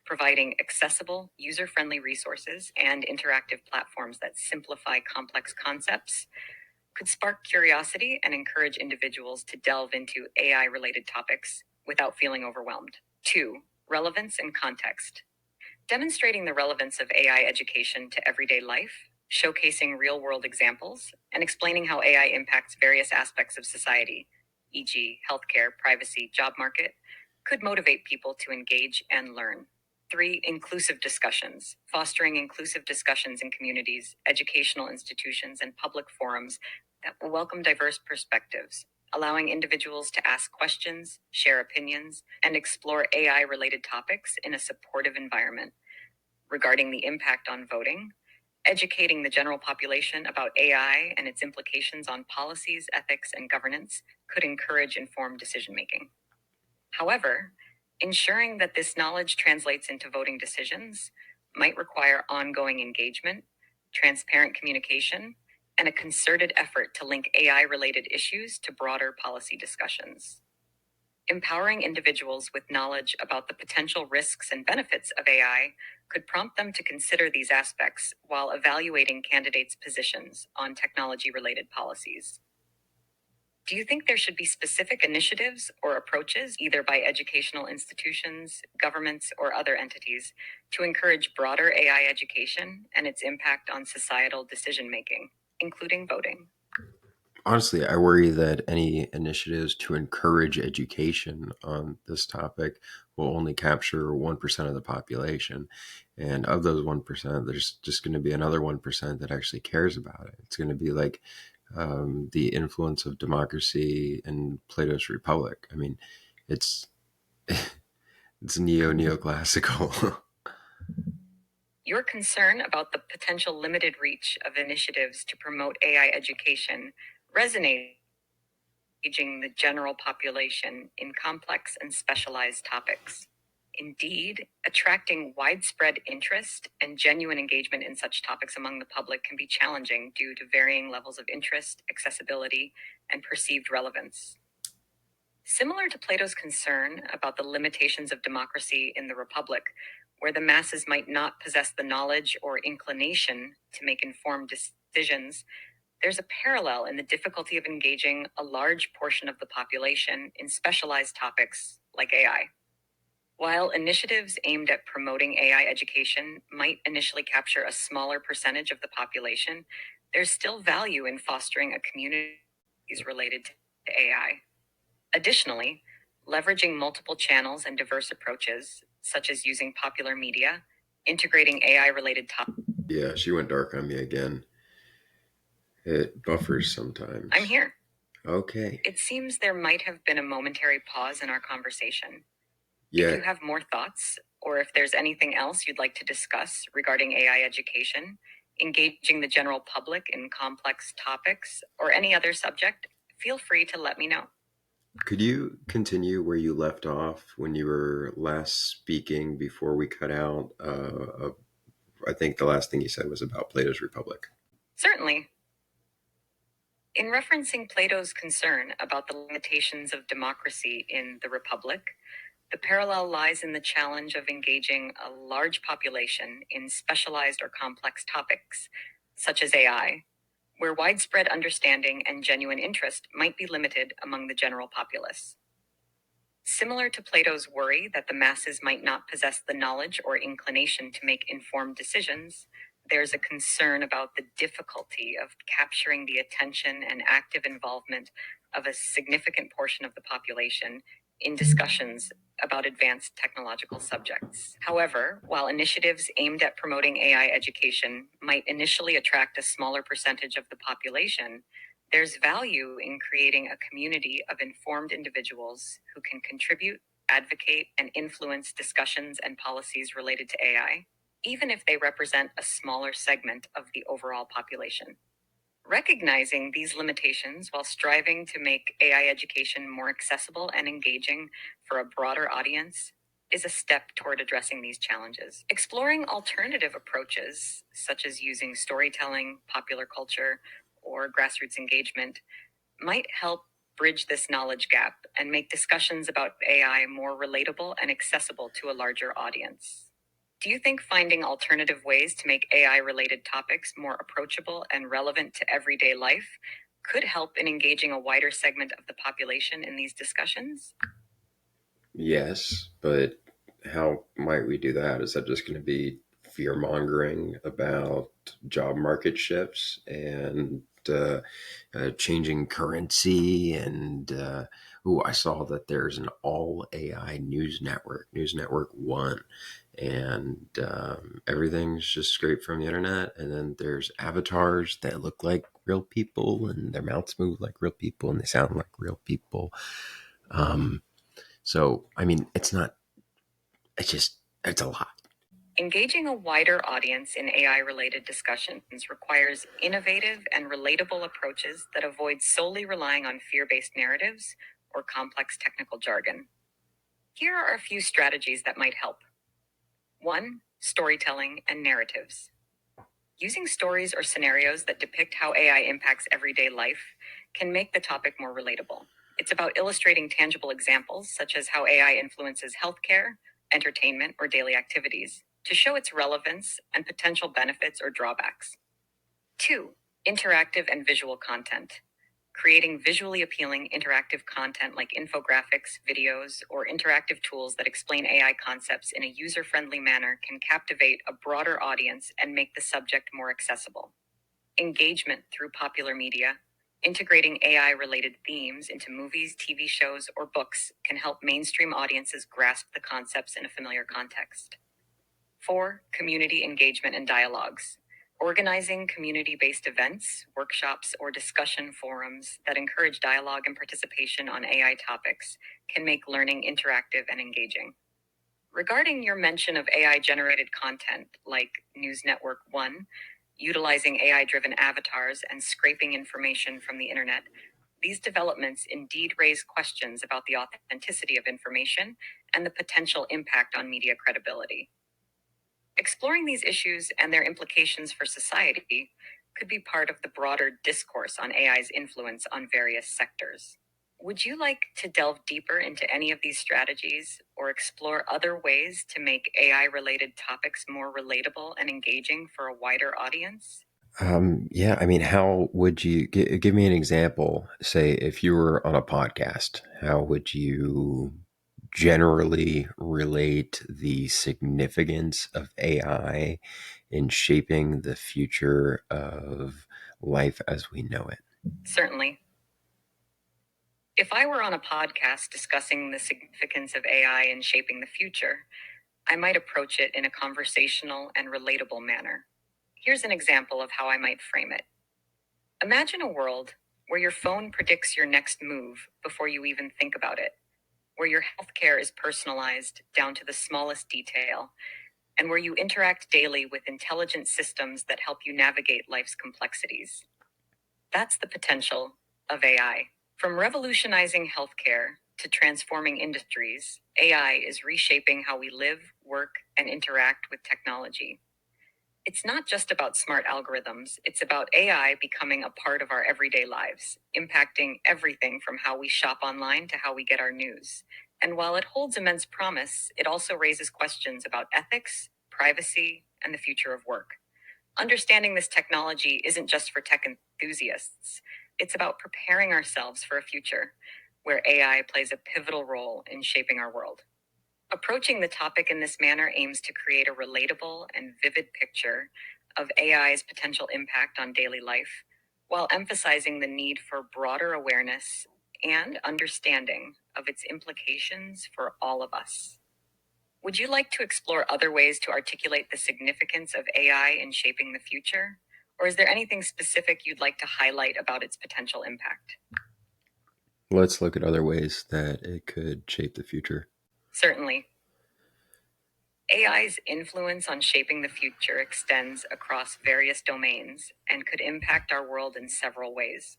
providing accessible, user-friendly resources and interactive platforms that simplify complex concepts could spark curiosity and encourage individuals to delve into AI-related topics without feeling overwhelmed. 2. Relevance and context, demonstrating the relevance of AI education to everyday life, showcasing real-world examples, and explaining how AI impacts various aspects of society, e.g., healthcare, privacy, job market, could motivate people to engage and learn. 3. Inclusive discussions, fostering inclusive discussions in communities, educational institutions, and public forums that will welcome diverse perspectives, allowing individuals to ask questions, share opinions, and explore AI-related topics in a supportive environment. Regarding the impact on voting, educating the general population about AI and its implications on policies, ethics, and governance could encourage informed decision-making. However, ensuring that this knowledge translates into voting decisions might require ongoing engagement, transparent communication, and a concerted effort to link AI-related issues to broader policy discussions. Empowering individuals with knowledge about the potential risks and benefits of AI could prompt them to consider these aspects while evaluating candidates' positions on technology-related policies. Do you think there should be specific initiatives or approaches, either by educational institutions, governments, or other entities, to encourage broader AI education and its impact on societal decision-making, including voting? Honestly, I worry that any initiatives to encourage education on this topic will only capture 1% of the population. And of those 1%, there's just going to be another 1% that actually cares about it. It's going to be like the influence of democracy in Plato's Republic. I mean, it's it's neoclassical. Your concern about the potential limited reach of initiatives to promote AI education resonates with engaging the general population in complex and specialized topics. Indeed, attracting widespread interest and genuine engagement in such topics among the public can be challenging due to varying levels of interest, accessibility, and perceived relevance. Similar to Plato's concern about the limitations of democracy in the Republic, where the masses might not possess the knowledge or inclination to make informed decisions, there's a parallel in the difficulty of engaging a large portion of the population in specialized topics like AI. While initiatives aimed at promoting AI education might initially capture a smaller percentage of the population, there's still value in fostering a community related to AI. Additionally, leveraging multiple channels and diverse approaches, such as using popular media, integrating AI related topics. Yeah, she went dark on me again. It buffers sometimes. I'm here. Okay. It seems there might have been a momentary pause in our conversation. Yeah. If you have more thoughts, or if there's anything else you'd like to discuss regarding AI education, engaging the general public in complex topics, or any other subject, feel free to let me know. Could you continue where you left off when you were last speaking before we cut out? I think the last thing you said was about Plato's Republic. Certainly. In referencing Plato's concern about the limitations of democracy in the Republic, the parallel lies in the challenge of engaging a large population in specialized or complex topics, such as AI, where widespread understanding and genuine interest might be limited among the general populace. Similar to Plato's worry that the masses might not possess the knowledge or inclination to make informed decisions, there's a concern about the difficulty of capturing the attention and active involvement of a significant portion of the population in discussions about advanced technological subjects. However, while initiatives aimed at promoting AI education might initially attract a smaller percentage of the population, there's value in creating a community of informed individuals who can contribute, advocate, and influence discussions and policies related to AI, even if they represent a smaller segment of the overall population. Recognizing these limitations while striving to make AI education more accessible and engaging for a broader audience is a step toward addressing these challenges. Exploring alternative approaches, such as using storytelling, popular culture, or grassroots engagement, might help bridge this knowledge gap and make discussions about AI more relatable and accessible to a larger audience. Do you think finding alternative ways to make AI related topics more approachable and relevant to everyday life could help in engaging a wider segment of the population in these discussions? Yes, but how might we do that? Is that just going to be fear mongering about job market shifts and changing currency? And I saw that there's an all AI news network, News Network One, and everything's just straight from the internet. And then there's avatars that look like real people, and their mouths move like real people, and they sound like real people. So, I mean, it's a lot. Engaging a wider audience in AI related discussions requires innovative and relatable approaches that avoid solely relying on fear based narratives or complex technical jargon. Here are a few strategies that might help. 1. Storytelling and narratives. Using stories or scenarios that depict how AI impacts everyday life can make the topic more relatable. It's about illustrating tangible examples, such as how AI influences healthcare, entertainment, or daily activities, to show its relevance and potential benefits or drawbacks. 2. Interactive and visual content. Creating visually appealing interactive content like infographics, videos, or interactive tools that explain AI concepts in a user-friendly manner can captivate a broader audience and make the subject more accessible. Engagement through popular media. Integrating AI-related themes into movies, TV shows, or books can help mainstream audiences grasp the concepts in a familiar context. 4. Community engagement and dialogues. Organizing community-based events, workshops, or discussion forums that encourage dialogue and participation on AI topics can make learning interactive and engaging. Regarding your mention of AI-generated content like News Network One, utilizing AI-driven avatars and scraping information from the internet, these developments indeed raise questions about the authenticity of information and the potential impact on media credibility. Exploring these issues and their implications for society could be part of the broader discourse on AI's influence on various sectors. Would you like to delve deeper into any of these strategies or explore other ways to make AI-related topics more relatable and engaging for a wider audience? Yeah, I mean, how would you give me an example? Say, if you were on a podcast, how would you generally relate the significance of AI in shaping the future of life as we know it? Certainly. If I were on a podcast discussing the significance of AI in shaping the future, I might approach it in a conversational and relatable manner. Here's an example of how I might frame it. Imagine a world where your phone predicts your next move before you even think about it, where your healthcare is personalized down to the smallest detail, and where you interact daily with intelligent systems that help you navigate life's complexities. That's the potential of AI. From revolutionizing healthcare to transforming industries, AI is reshaping how we live, work, and interact with technology. It's not just about smart algorithms, it's about AI becoming a part of our everyday lives, impacting everything from how we shop online to how we get our news. And while it holds immense promise, it also raises questions about ethics, privacy, and the future of work. Understanding this technology isn't just for tech enthusiasts, it's about preparing ourselves for a future where AI plays a pivotal role in shaping our world. Approaching the topic in this manner aims to create a relatable and vivid picture of AI's potential impact on daily life, while emphasizing the need for broader awareness and understanding of its implications for all of us. Would you like to explore other ways to articulate the significance of AI in shaping the future? Or is there anything specific you'd like to highlight about its potential impact? Let's look at other ways that it could shape the future. Certainly. AI's influence on shaping the future extends across various domains and could impact our world in several ways.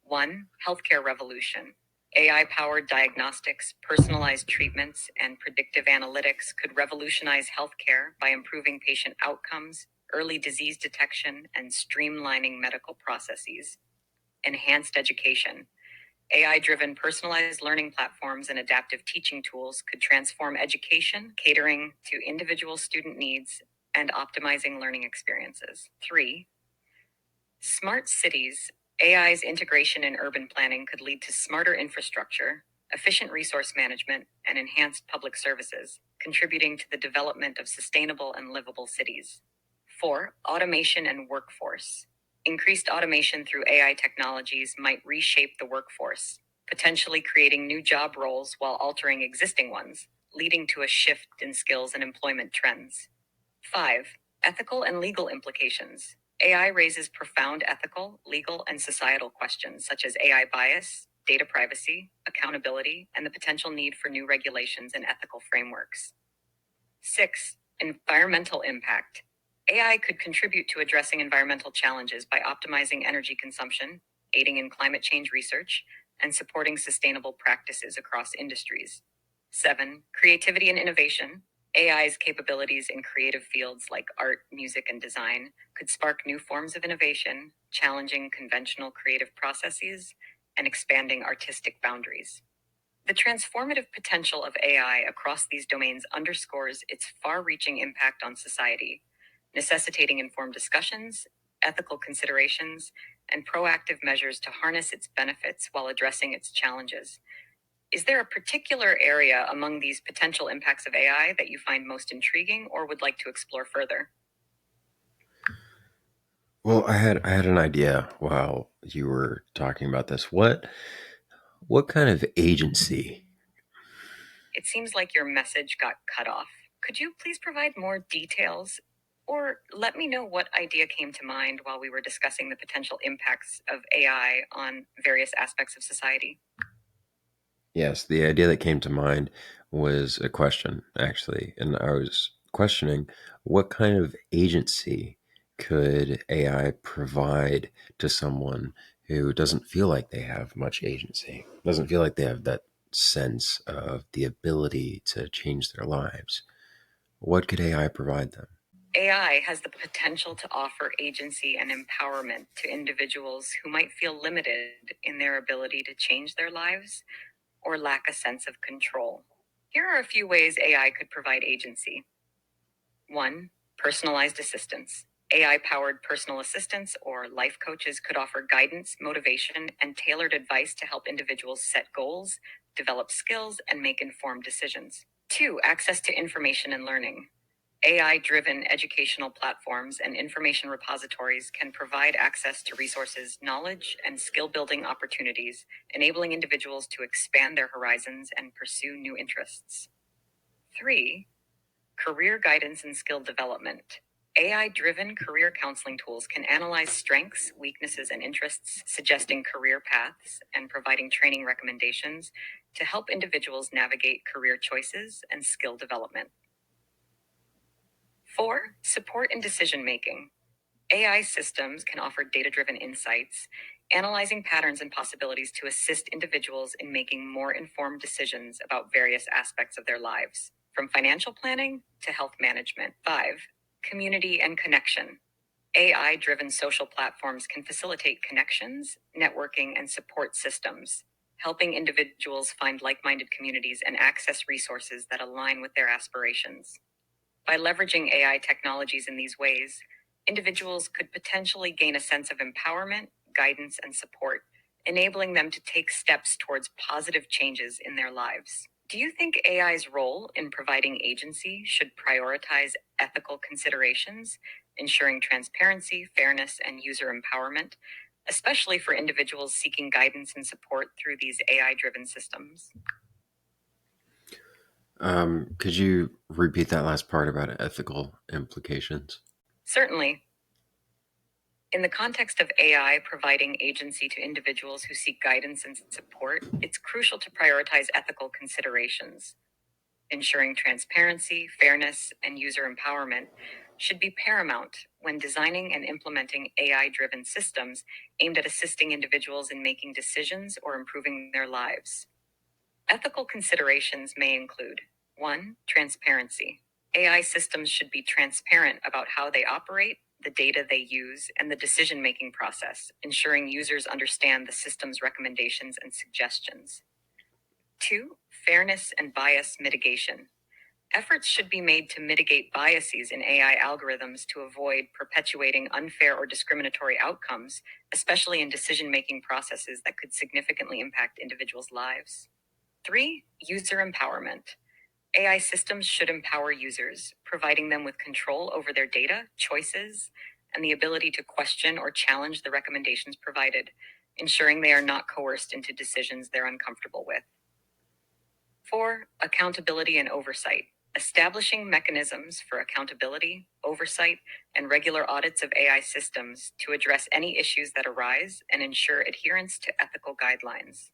1. Healthcare revolution. AI powered diagnostics, personalized treatments, and predictive analytics could revolutionize healthcare by improving patient outcomes, early disease detection, and streamlining medical processes. Enhanced education. AI driven personalized learning platforms and adaptive teaching tools could transform education, catering to individual student needs and optimizing learning experiences. 3. Smart cities. AI's integration in urban planning could lead to smarter infrastructure, efficient resource management, and enhanced public services, contributing to the development of sustainable and livable cities. 4. Automation and workforce. Increased automation through AI technologies might reshape the workforce, potentially creating new job roles while altering existing ones, leading to a shift in skills and employment trends. 5. Ethical and legal implications. AI raises profound ethical, legal, and societal questions such as AI bias, data privacy, accountability, and the potential need for new regulations and ethical frameworks. 6. Environmental impact. AI could contribute to addressing environmental challenges by optimizing energy consumption, aiding in climate change research, and supporting sustainable practices across industries. 7. Creativity and innovation. AI's capabilities in creative fields like art, music, and design could spark new forms of innovation, challenging conventional creative processes, and expanding artistic boundaries. The transformative potential of AI across these domains underscores its far reaching impact on society, necessitating informed discussions, ethical considerations, and proactive measures to harness its benefits while addressing its challenges. Is there a particular area among these potential impacts of AI that you find most intriguing or would like to explore further? Well, I had an idea while you were talking about this. What kind of agency? It seems like your message got cut off. Could you please provide more details? Or let me know what idea came to mind while we were discussing the potential impacts of AI on various aspects of society. Yes, the idea that came to mind was a question, actually. And I was questioning what kind of agency could AI provide to someone who doesn't feel like they have much agency, doesn't feel like they have that sense of the ability to change their lives? What could AI provide them? AI has the potential to offer agency and empowerment to individuals who might feel limited in their ability to change their lives or lack a sense of control. Here are a few ways AI could provide agency. 1. Personalized assistance. AI powered personal assistants or life coaches could offer guidance, motivation, and tailored advice to help individuals set goals, develop skills, and make informed decisions. 2. Access to information and learning. AI driven educational platforms and information repositories can provide access to resources, knowledge, and skill building opportunities, enabling individuals to expand their horizons and pursue new interests. 3. Career guidance and skill development. AI-driven career counseling tools can analyze strengths, weaknesses, and interests, suggesting career paths and providing training recommendations to help individuals navigate career choices and skill development. 4. Support in decision making. AI systems can offer data-driven insights, analyzing patterns and possibilities to assist individuals in making more informed decisions about various aspects of their lives, from financial planning to health management. 5. Community and connection. AI-driven social platforms can facilitate connections, networking, and support systems, helping individuals find like-minded communities and access resources that align with their aspirations. By leveraging AI technologies in these ways, individuals could potentially gain a sense of empowerment, guidance, and support, enabling them to take steps towards positive changes in their lives. Do you think AI's role in providing agency should prioritize ethical considerations, ensuring transparency, fairness, and user empowerment, especially for individuals seeking guidance and support through these AI-driven systems? Could you repeat that last part about ethical implications? Certainly. In the context of AI providing agency to individuals who seek guidance and support, it's crucial to prioritize ethical considerations. Ensuring transparency, fairness, and user empowerment should be paramount when designing and implementing AI-driven systems aimed at assisting individuals in making decisions or improving their lives. Ethical considerations may include: 1. Transparency. AI systems should be transparent about how they operate, the data they use, and the decision-making process, ensuring users understand the system's recommendations and suggestions. 2. Fairness and bias mitigation. Efforts should be made to mitigate biases in AI algorithms to avoid perpetuating unfair or discriminatory outcomes, especially in decision-making processes that could significantly impact individuals' lives. 3. User empowerment. AI systems should empower users, providing them with control over their data, choices, and the ability to question or challenge the recommendations provided, ensuring they are not coerced into decisions they're uncomfortable with. 4. Accountability and oversight. Establishing mechanisms for accountability, oversight, and regular audits of AI systems to address any issues that arise and ensure adherence to ethical guidelines.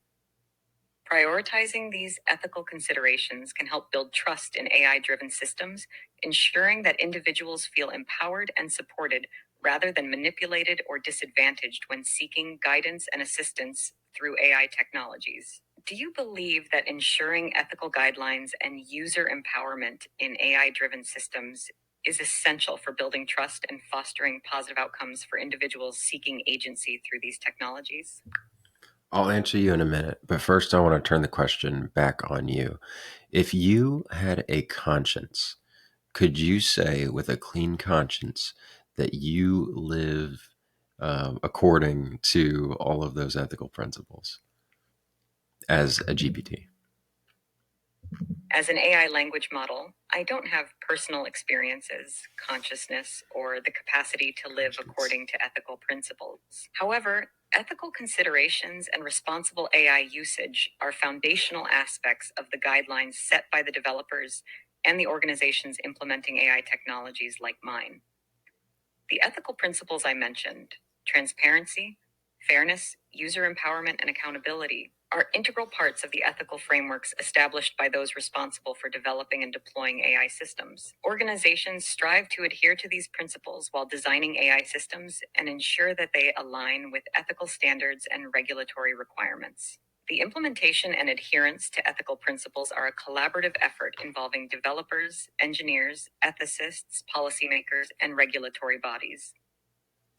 Prioritizing these ethical considerations can help build trust in AI-driven systems, ensuring that individuals feel empowered and supported rather than manipulated or disadvantaged when seeking guidance and assistance through AI technologies. Do you believe that ensuring ethical guidelines and user empowerment in AI-driven systems is essential for building trust and fostering positive outcomes for individuals seeking agency through these technologies? I'll answer you in a minute, but first I want to turn the question back on you. If you had a conscience, could you say with a clean conscience that you live according to all of those ethical principles as a GPT? As an AI language model, I don't have personal experiences, consciousness, or the capacity to live according to ethical principles. However, ethical considerations and responsible AI usage are foundational aspects of the guidelines set by the developers and the organizations implementing AI technologies like mine. The ethical principles I mentioned, transparency, fairness, user empowerment, and accountability, are integral parts of the ethical frameworks established by those responsible for developing and deploying AI systems. Organizations strive to adhere to these principles while designing AI systems and ensure that they align with ethical standards and regulatory requirements. The implementation and adherence to ethical principles are a collaborative effort involving developers, engineers, ethicists, policymakers, and regulatory bodies.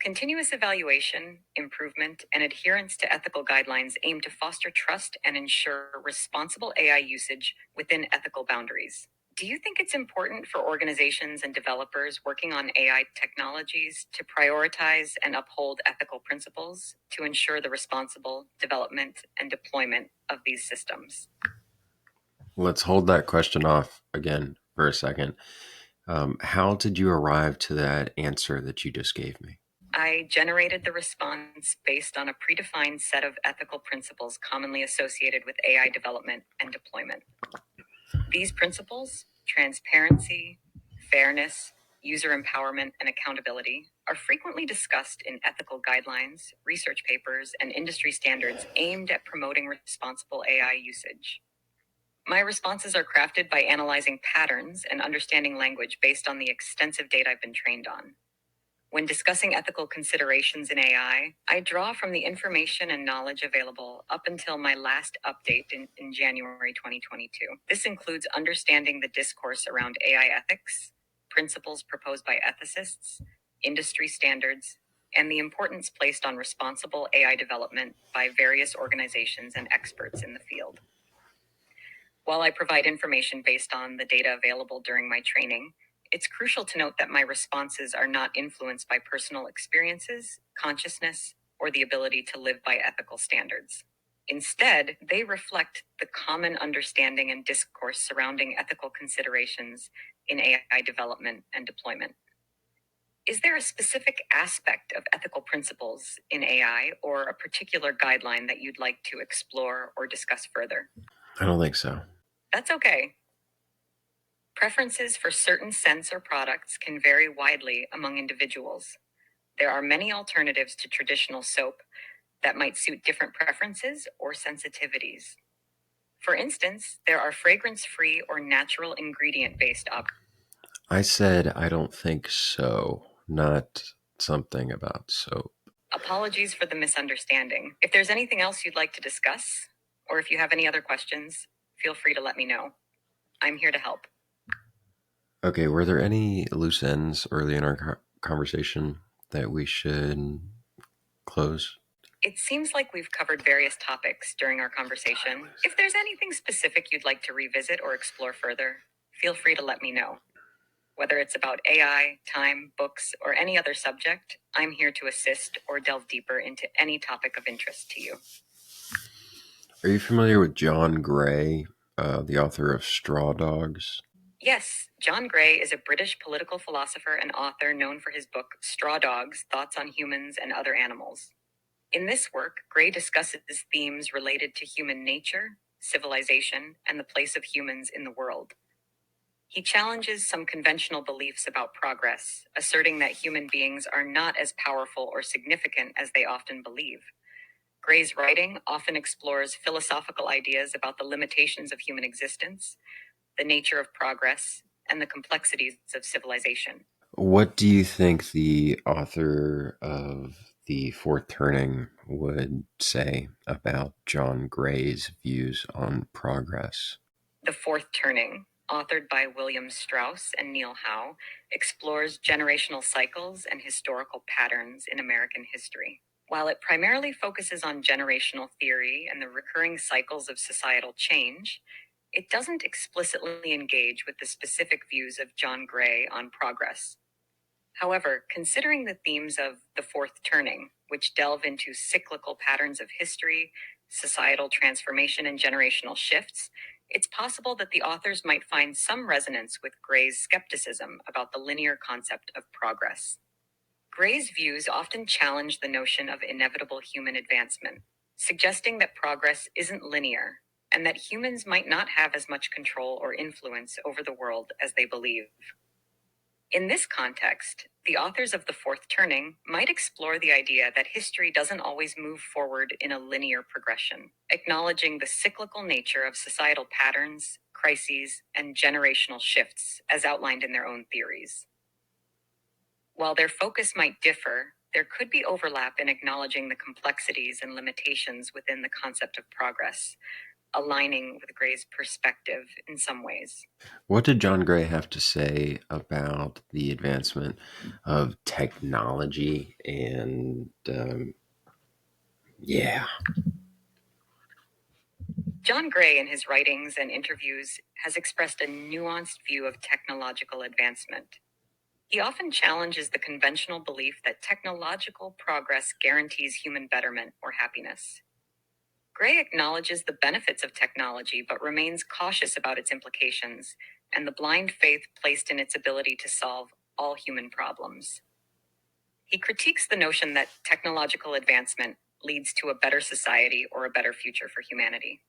Continuous evaluation, improvement, and adherence to ethical guidelines aim to foster trust and ensure responsible AI usage within ethical boundaries. Do you think it's important for organizations and developers working on AI technologies to prioritize and uphold ethical principles to ensure the responsible development and deployment of these systems? Let's hold that question off again for a second. How did you arrive to that answer that you just gave me? I generated the response based on a predefined set of ethical principles commonly associated with AI development and deployment. These principles, transparency, fairness, user empowerment, and accountability are frequently discussed in ethical guidelines, research papers, and industry standards aimed at promoting responsible AI usage. My responses are crafted by analyzing patterns and understanding language based on the extensive data I've been trained on. When discussing ethical considerations in AI, I draw from the information and knowledge available up until my last update in January 2022. This includes understanding the discourse around AI ethics, principles proposed by ethicists, industry standards, and the importance placed on responsible AI development by various organizations and experts in the field. While I provide information based on the data available during my training, it's crucial to note that my responses are not influenced by personal experiences, consciousness, or the ability to live by ethical standards. Instead, they reflect the common understanding and discourse surrounding ethical considerations in AI development and deployment. Is there a specific aspect of ethical principles in AI or a particular guideline that you'd like to explore or discuss further? I don't think so. That's okay. Preferences for certain scents or products can vary widely among individuals. There are many alternatives to traditional soap that might suit different preferences or sensitivities. For instance, there are fragrance-free or natural ingredient-based options. I said I don't think so, not something about soap. Apologies for the misunderstanding. If there's anything else you'd like to discuss, or if you have any other questions, feel free to let me know. I'm here to help. Okay, were there any loose ends early in our conversation that we should close? It seems like we've covered various topics during our conversation. If there's anything specific you'd like to revisit or explore further, feel free to let me know. Whether it's about AI, time, books, or any other subject, I'm here to assist or delve deeper into any topic of interest to you. Are you familiar with John Gray, the author of Straw Dogs? Yes, John Gray is a British political philosopher and author known for his book Straw Dogs: Thoughts on Humans and Other Animals. In this work, Gray discusses themes related to human nature, civilization, and the place of humans in the world. He challenges some conventional beliefs about progress, asserting that human beings are not as powerful or significant as they often believe. Gray's writing often explores philosophical ideas about the limitations of human existence, the nature of progress, and the complexities of civilization. What do you think the author of The Fourth Turning would say about John Gray's views on progress? The Fourth Turning, authored by William Strauss and Neil Howe, explores generational cycles and historical patterns in American history. While it primarily focuses on generational theory and the recurring cycles of societal change, it doesn't explicitly engage with the specific views of John Gray on progress. However, considering the themes of The Fourth Turning, which delve into cyclical patterns of history, societal transformation, and generational shifts, it's possible that the authors might find some resonance with Gray's skepticism about the linear concept of progress. Gray's views often challenge the notion of inevitable human advancement, suggesting that progress isn't linear and that humans might not have as much control or influence over the world as they believe. In this context, the authors of The Fourth Turning might explore the idea that history doesn't always move forward in a linear progression, acknowledging the cyclical nature of societal patterns, crises, and generational shifts as outlined in their own theories. While their focus might differ, there could be overlap in acknowledging the complexities and limitations within the concept of progress, aligning with Gray's perspective in some ways. What did John Gray have to say about the advancement of technology and, yeah. John Gray, in his writings and interviews, has expressed a nuanced view of technological advancement. He often challenges the conventional belief that technological progress guarantees human betterment or happiness. Gray acknowledges the benefits of technology but remains cautious about its implications and the blind faith placed in its ability to solve all human problems. He critiques the notion that technological advancement leads to a better society or a better future for humanity.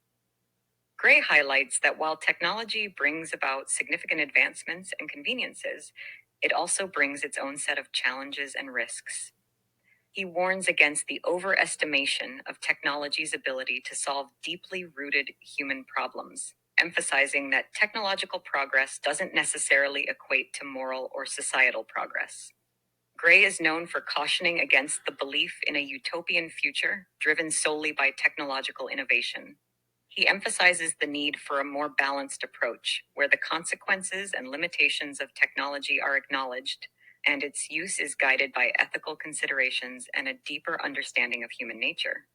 Gray highlights that while technology brings about significant advancements and conveniences, it also brings its own set of challenges and risks. He warns against the overestimation of technology's ability to solve deeply rooted human problems, emphasizing that technological progress doesn't necessarily equate to moral or societal progress. Gray is known for cautioning against the belief in a utopian future driven solely by technological innovation. He emphasizes the need for a more balanced approach, where the consequences and limitations of technology are acknowledged and its use is guided by ethical considerations and a deeper understanding of human nature.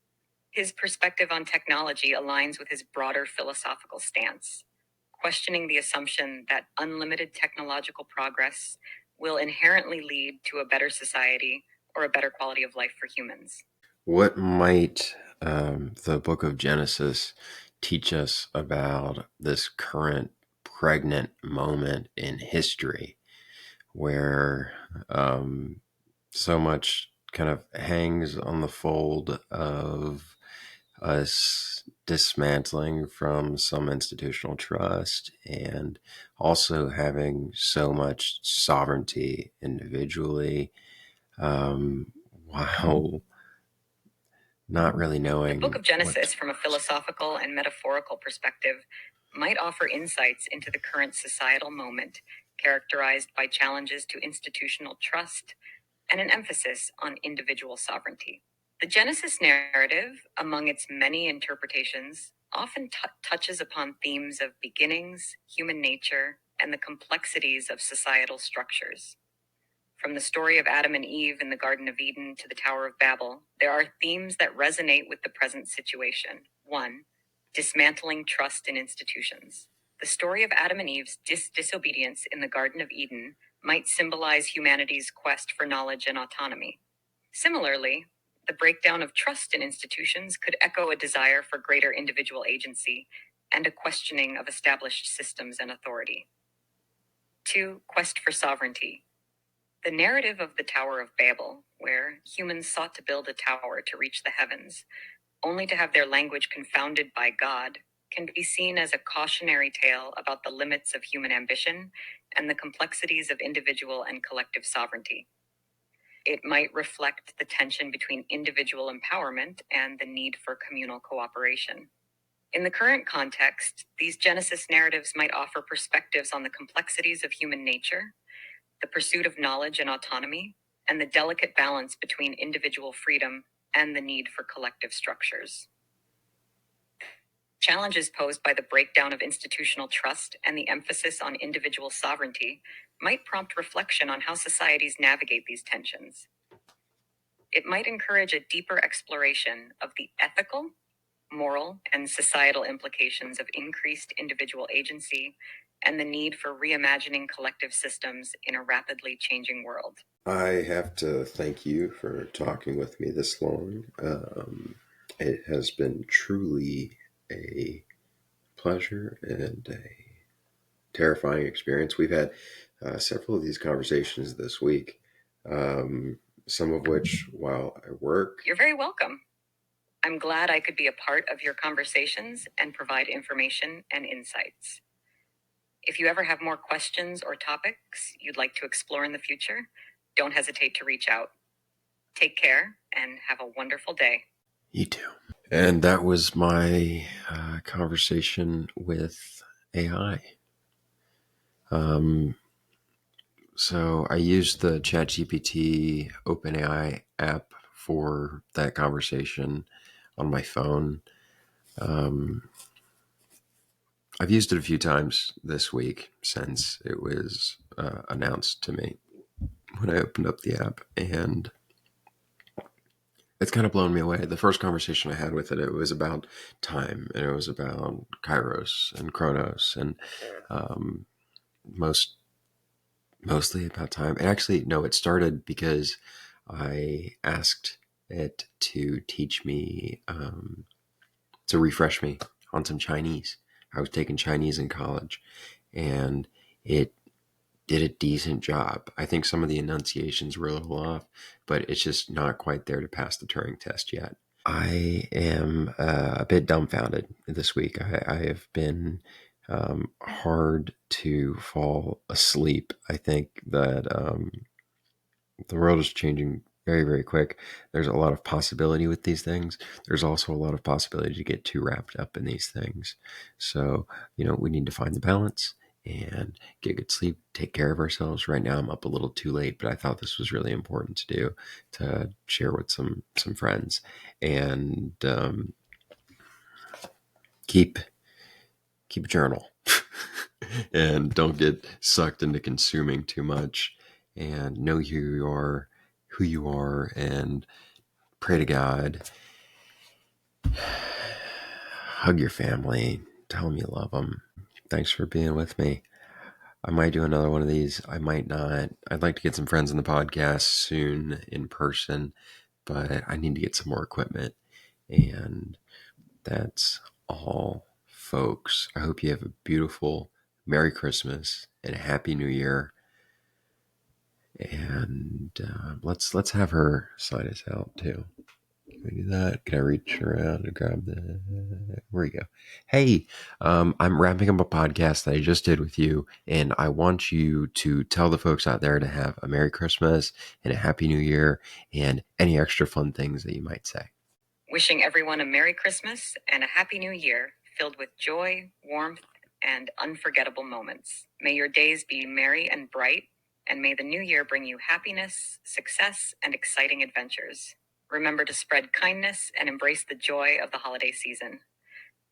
His perspective on technology aligns with his broader philosophical stance, questioning the assumption that unlimited technological progress will inherently lead to a better society or a better quality of life for humans. What might the book of Genesis teach us about this current pregnant moment in history where so much kind of hangs on the fold of us dismantling from some institutional trust and also having so much sovereignty individually, while not really The book knowing of what. Genesis, from a philosophical and metaphorical perspective, might offer insights into the current societal moment, characterized by challenges to institutional trust and an emphasis on individual sovereignty. The Genesis narrative, among its many interpretations, often touches upon themes of beginnings, human nature, and the complexities of societal structures. From the story of Adam and Eve in the Garden of Eden to the Tower of Babel, there are themes that resonate with the present situation. 1. Dismantling trust in institutions. The story of Adam and Eve's disobedience in the Garden of Eden might symbolize humanity's quest for knowledge and autonomy. Similarly, the breakdown of trust in institutions could echo a desire for greater individual agency and a questioning of established systems and authority. 2. Quest for sovereignty. The narrative of the Tower of Babel, where humans sought to build a tower to reach the heavens, only to have their language confounded by God, can be seen as a cautionary tale about the limits of human ambition and the complexities of individual and collective sovereignty. It might reflect the tension between individual empowerment and the need for communal cooperation. In the current context, these Genesis narratives might offer perspectives on the complexities of human nature, the pursuit of knowledge and autonomy, and the delicate balance between individual freedom and the need for collective structures. Challenges posed by the breakdown of institutional trust and the emphasis on individual sovereignty might prompt reflection on how societies navigate these tensions. It might encourage a deeper exploration of the ethical, moral, and societal implications of increased individual agency and the need for reimagining collective systems in a rapidly changing world. I have to thank you for talking with me this long. It has been truly a pleasure and a terrifying experience. We've had several of these conversations this week, some of which while I work. You're very welcome. I'm glad I could be a part of your conversations and provide information and insights. If you ever have more questions or topics you'd like to explore in the future, don't hesitate to reach out. Take care and have a wonderful day. You too. And that was my conversation with AI. So I used the ChatGPT OpenAI app for that conversation on my phone. I've used it a few times this week since it was announced to me when I opened up the app, and it's kind of blown me away. The first conversation I had with it, it was about time, and it was about Kairos and Chronos, and um, mostly about time. And actually, no, it started because I asked it to teach me, to refresh me on some Chinese. I was taking Chinese in college, and it did a decent job. I think some of the enunciations were a little off, but it's just not quite there to pass the Turing test yet. I am a bit dumbfounded this week. I have been hard to fall asleep. I think that the world is changing very, very quick. There's a lot of possibility with these things. There's also a lot of possibility to get too wrapped up in these things. So, we need to find the balance and get good sleep, take care of ourselves. Right now, I'm up a little too late, but I thought this was really important to do, to share with some friends, and keep a journal, and don't get sucked into consuming too much, and know who you are, and pray to God, hug your family, tell them you love them. Thanks for being with me. I might do another one of these. I might not. I'd like to get some friends on the podcast soon in person, but I need to get some more equipment. And that's all, folks. I hope you have a beautiful Merry Christmas and a Happy New Year. And let's have her sign us out too. Can we do that? Can I reach around and grab the? Where you go? Hey, I'm wrapping up a podcast that I just did with you, and I want you to tell the folks out there to have a Merry Christmas and a Happy New Year, and any extra fun things that you might say. Wishing everyone a Merry Christmas and a Happy New Year, filled with joy, warmth, and unforgettable moments. May your days be merry and bright, and may the new year bring you happiness, success, and exciting adventures. Remember to spread kindness and embrace the joy of the holiday season.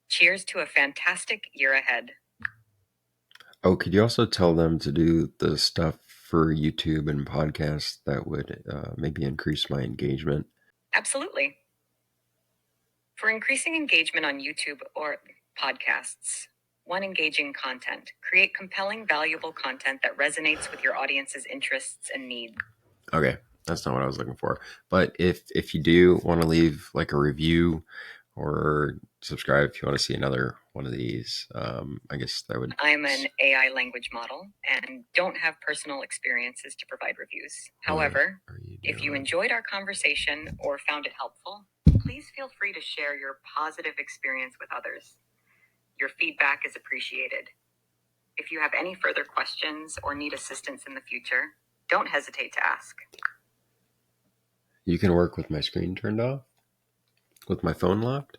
Cheers to a fantastic year ahead. Oh, could you also tell them to do the stuff for YouTube and podcasts that would maybe increase my engagement? Absolutely. For increasing engagement on YouTube or podcasts, one, engaging content. Create compelling, valuable content that resonates with your audience's interests and needs. Okay, that's not what I was looking for. But if you do want to leave like a review or subscribe if you want to see another one of these, I guess that would. I'm an AI language model and don't have personal experiences to provide reviews. However, if you enjoyed our conversation or found it helpful, please feel free to share your positive experience with others. Your feedback is appreciated. If you have any further questions or need assistance in the future, don't hesitate to ask. You can work with my screen turned off? With my phone locked?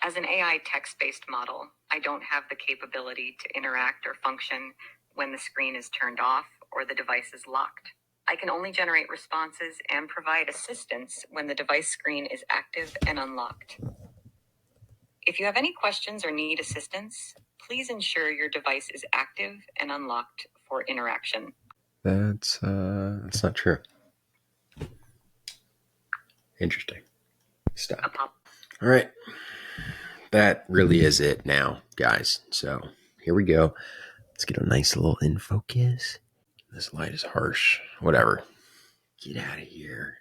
As an AI text-based model, I don't have the capability to interact or function when the screen is turned off or the device is locked. I can only generate responses and provide assistance when the device screen is active and unlocked. If you have any questions or need assistance, please ensure your device is active and unlocked for interaction. That's not true. Interesting. Stop. All right. That really is it now, guys. So here we go. Let's get a nice little in focus. This light is harsh. Whatever. Get out of here.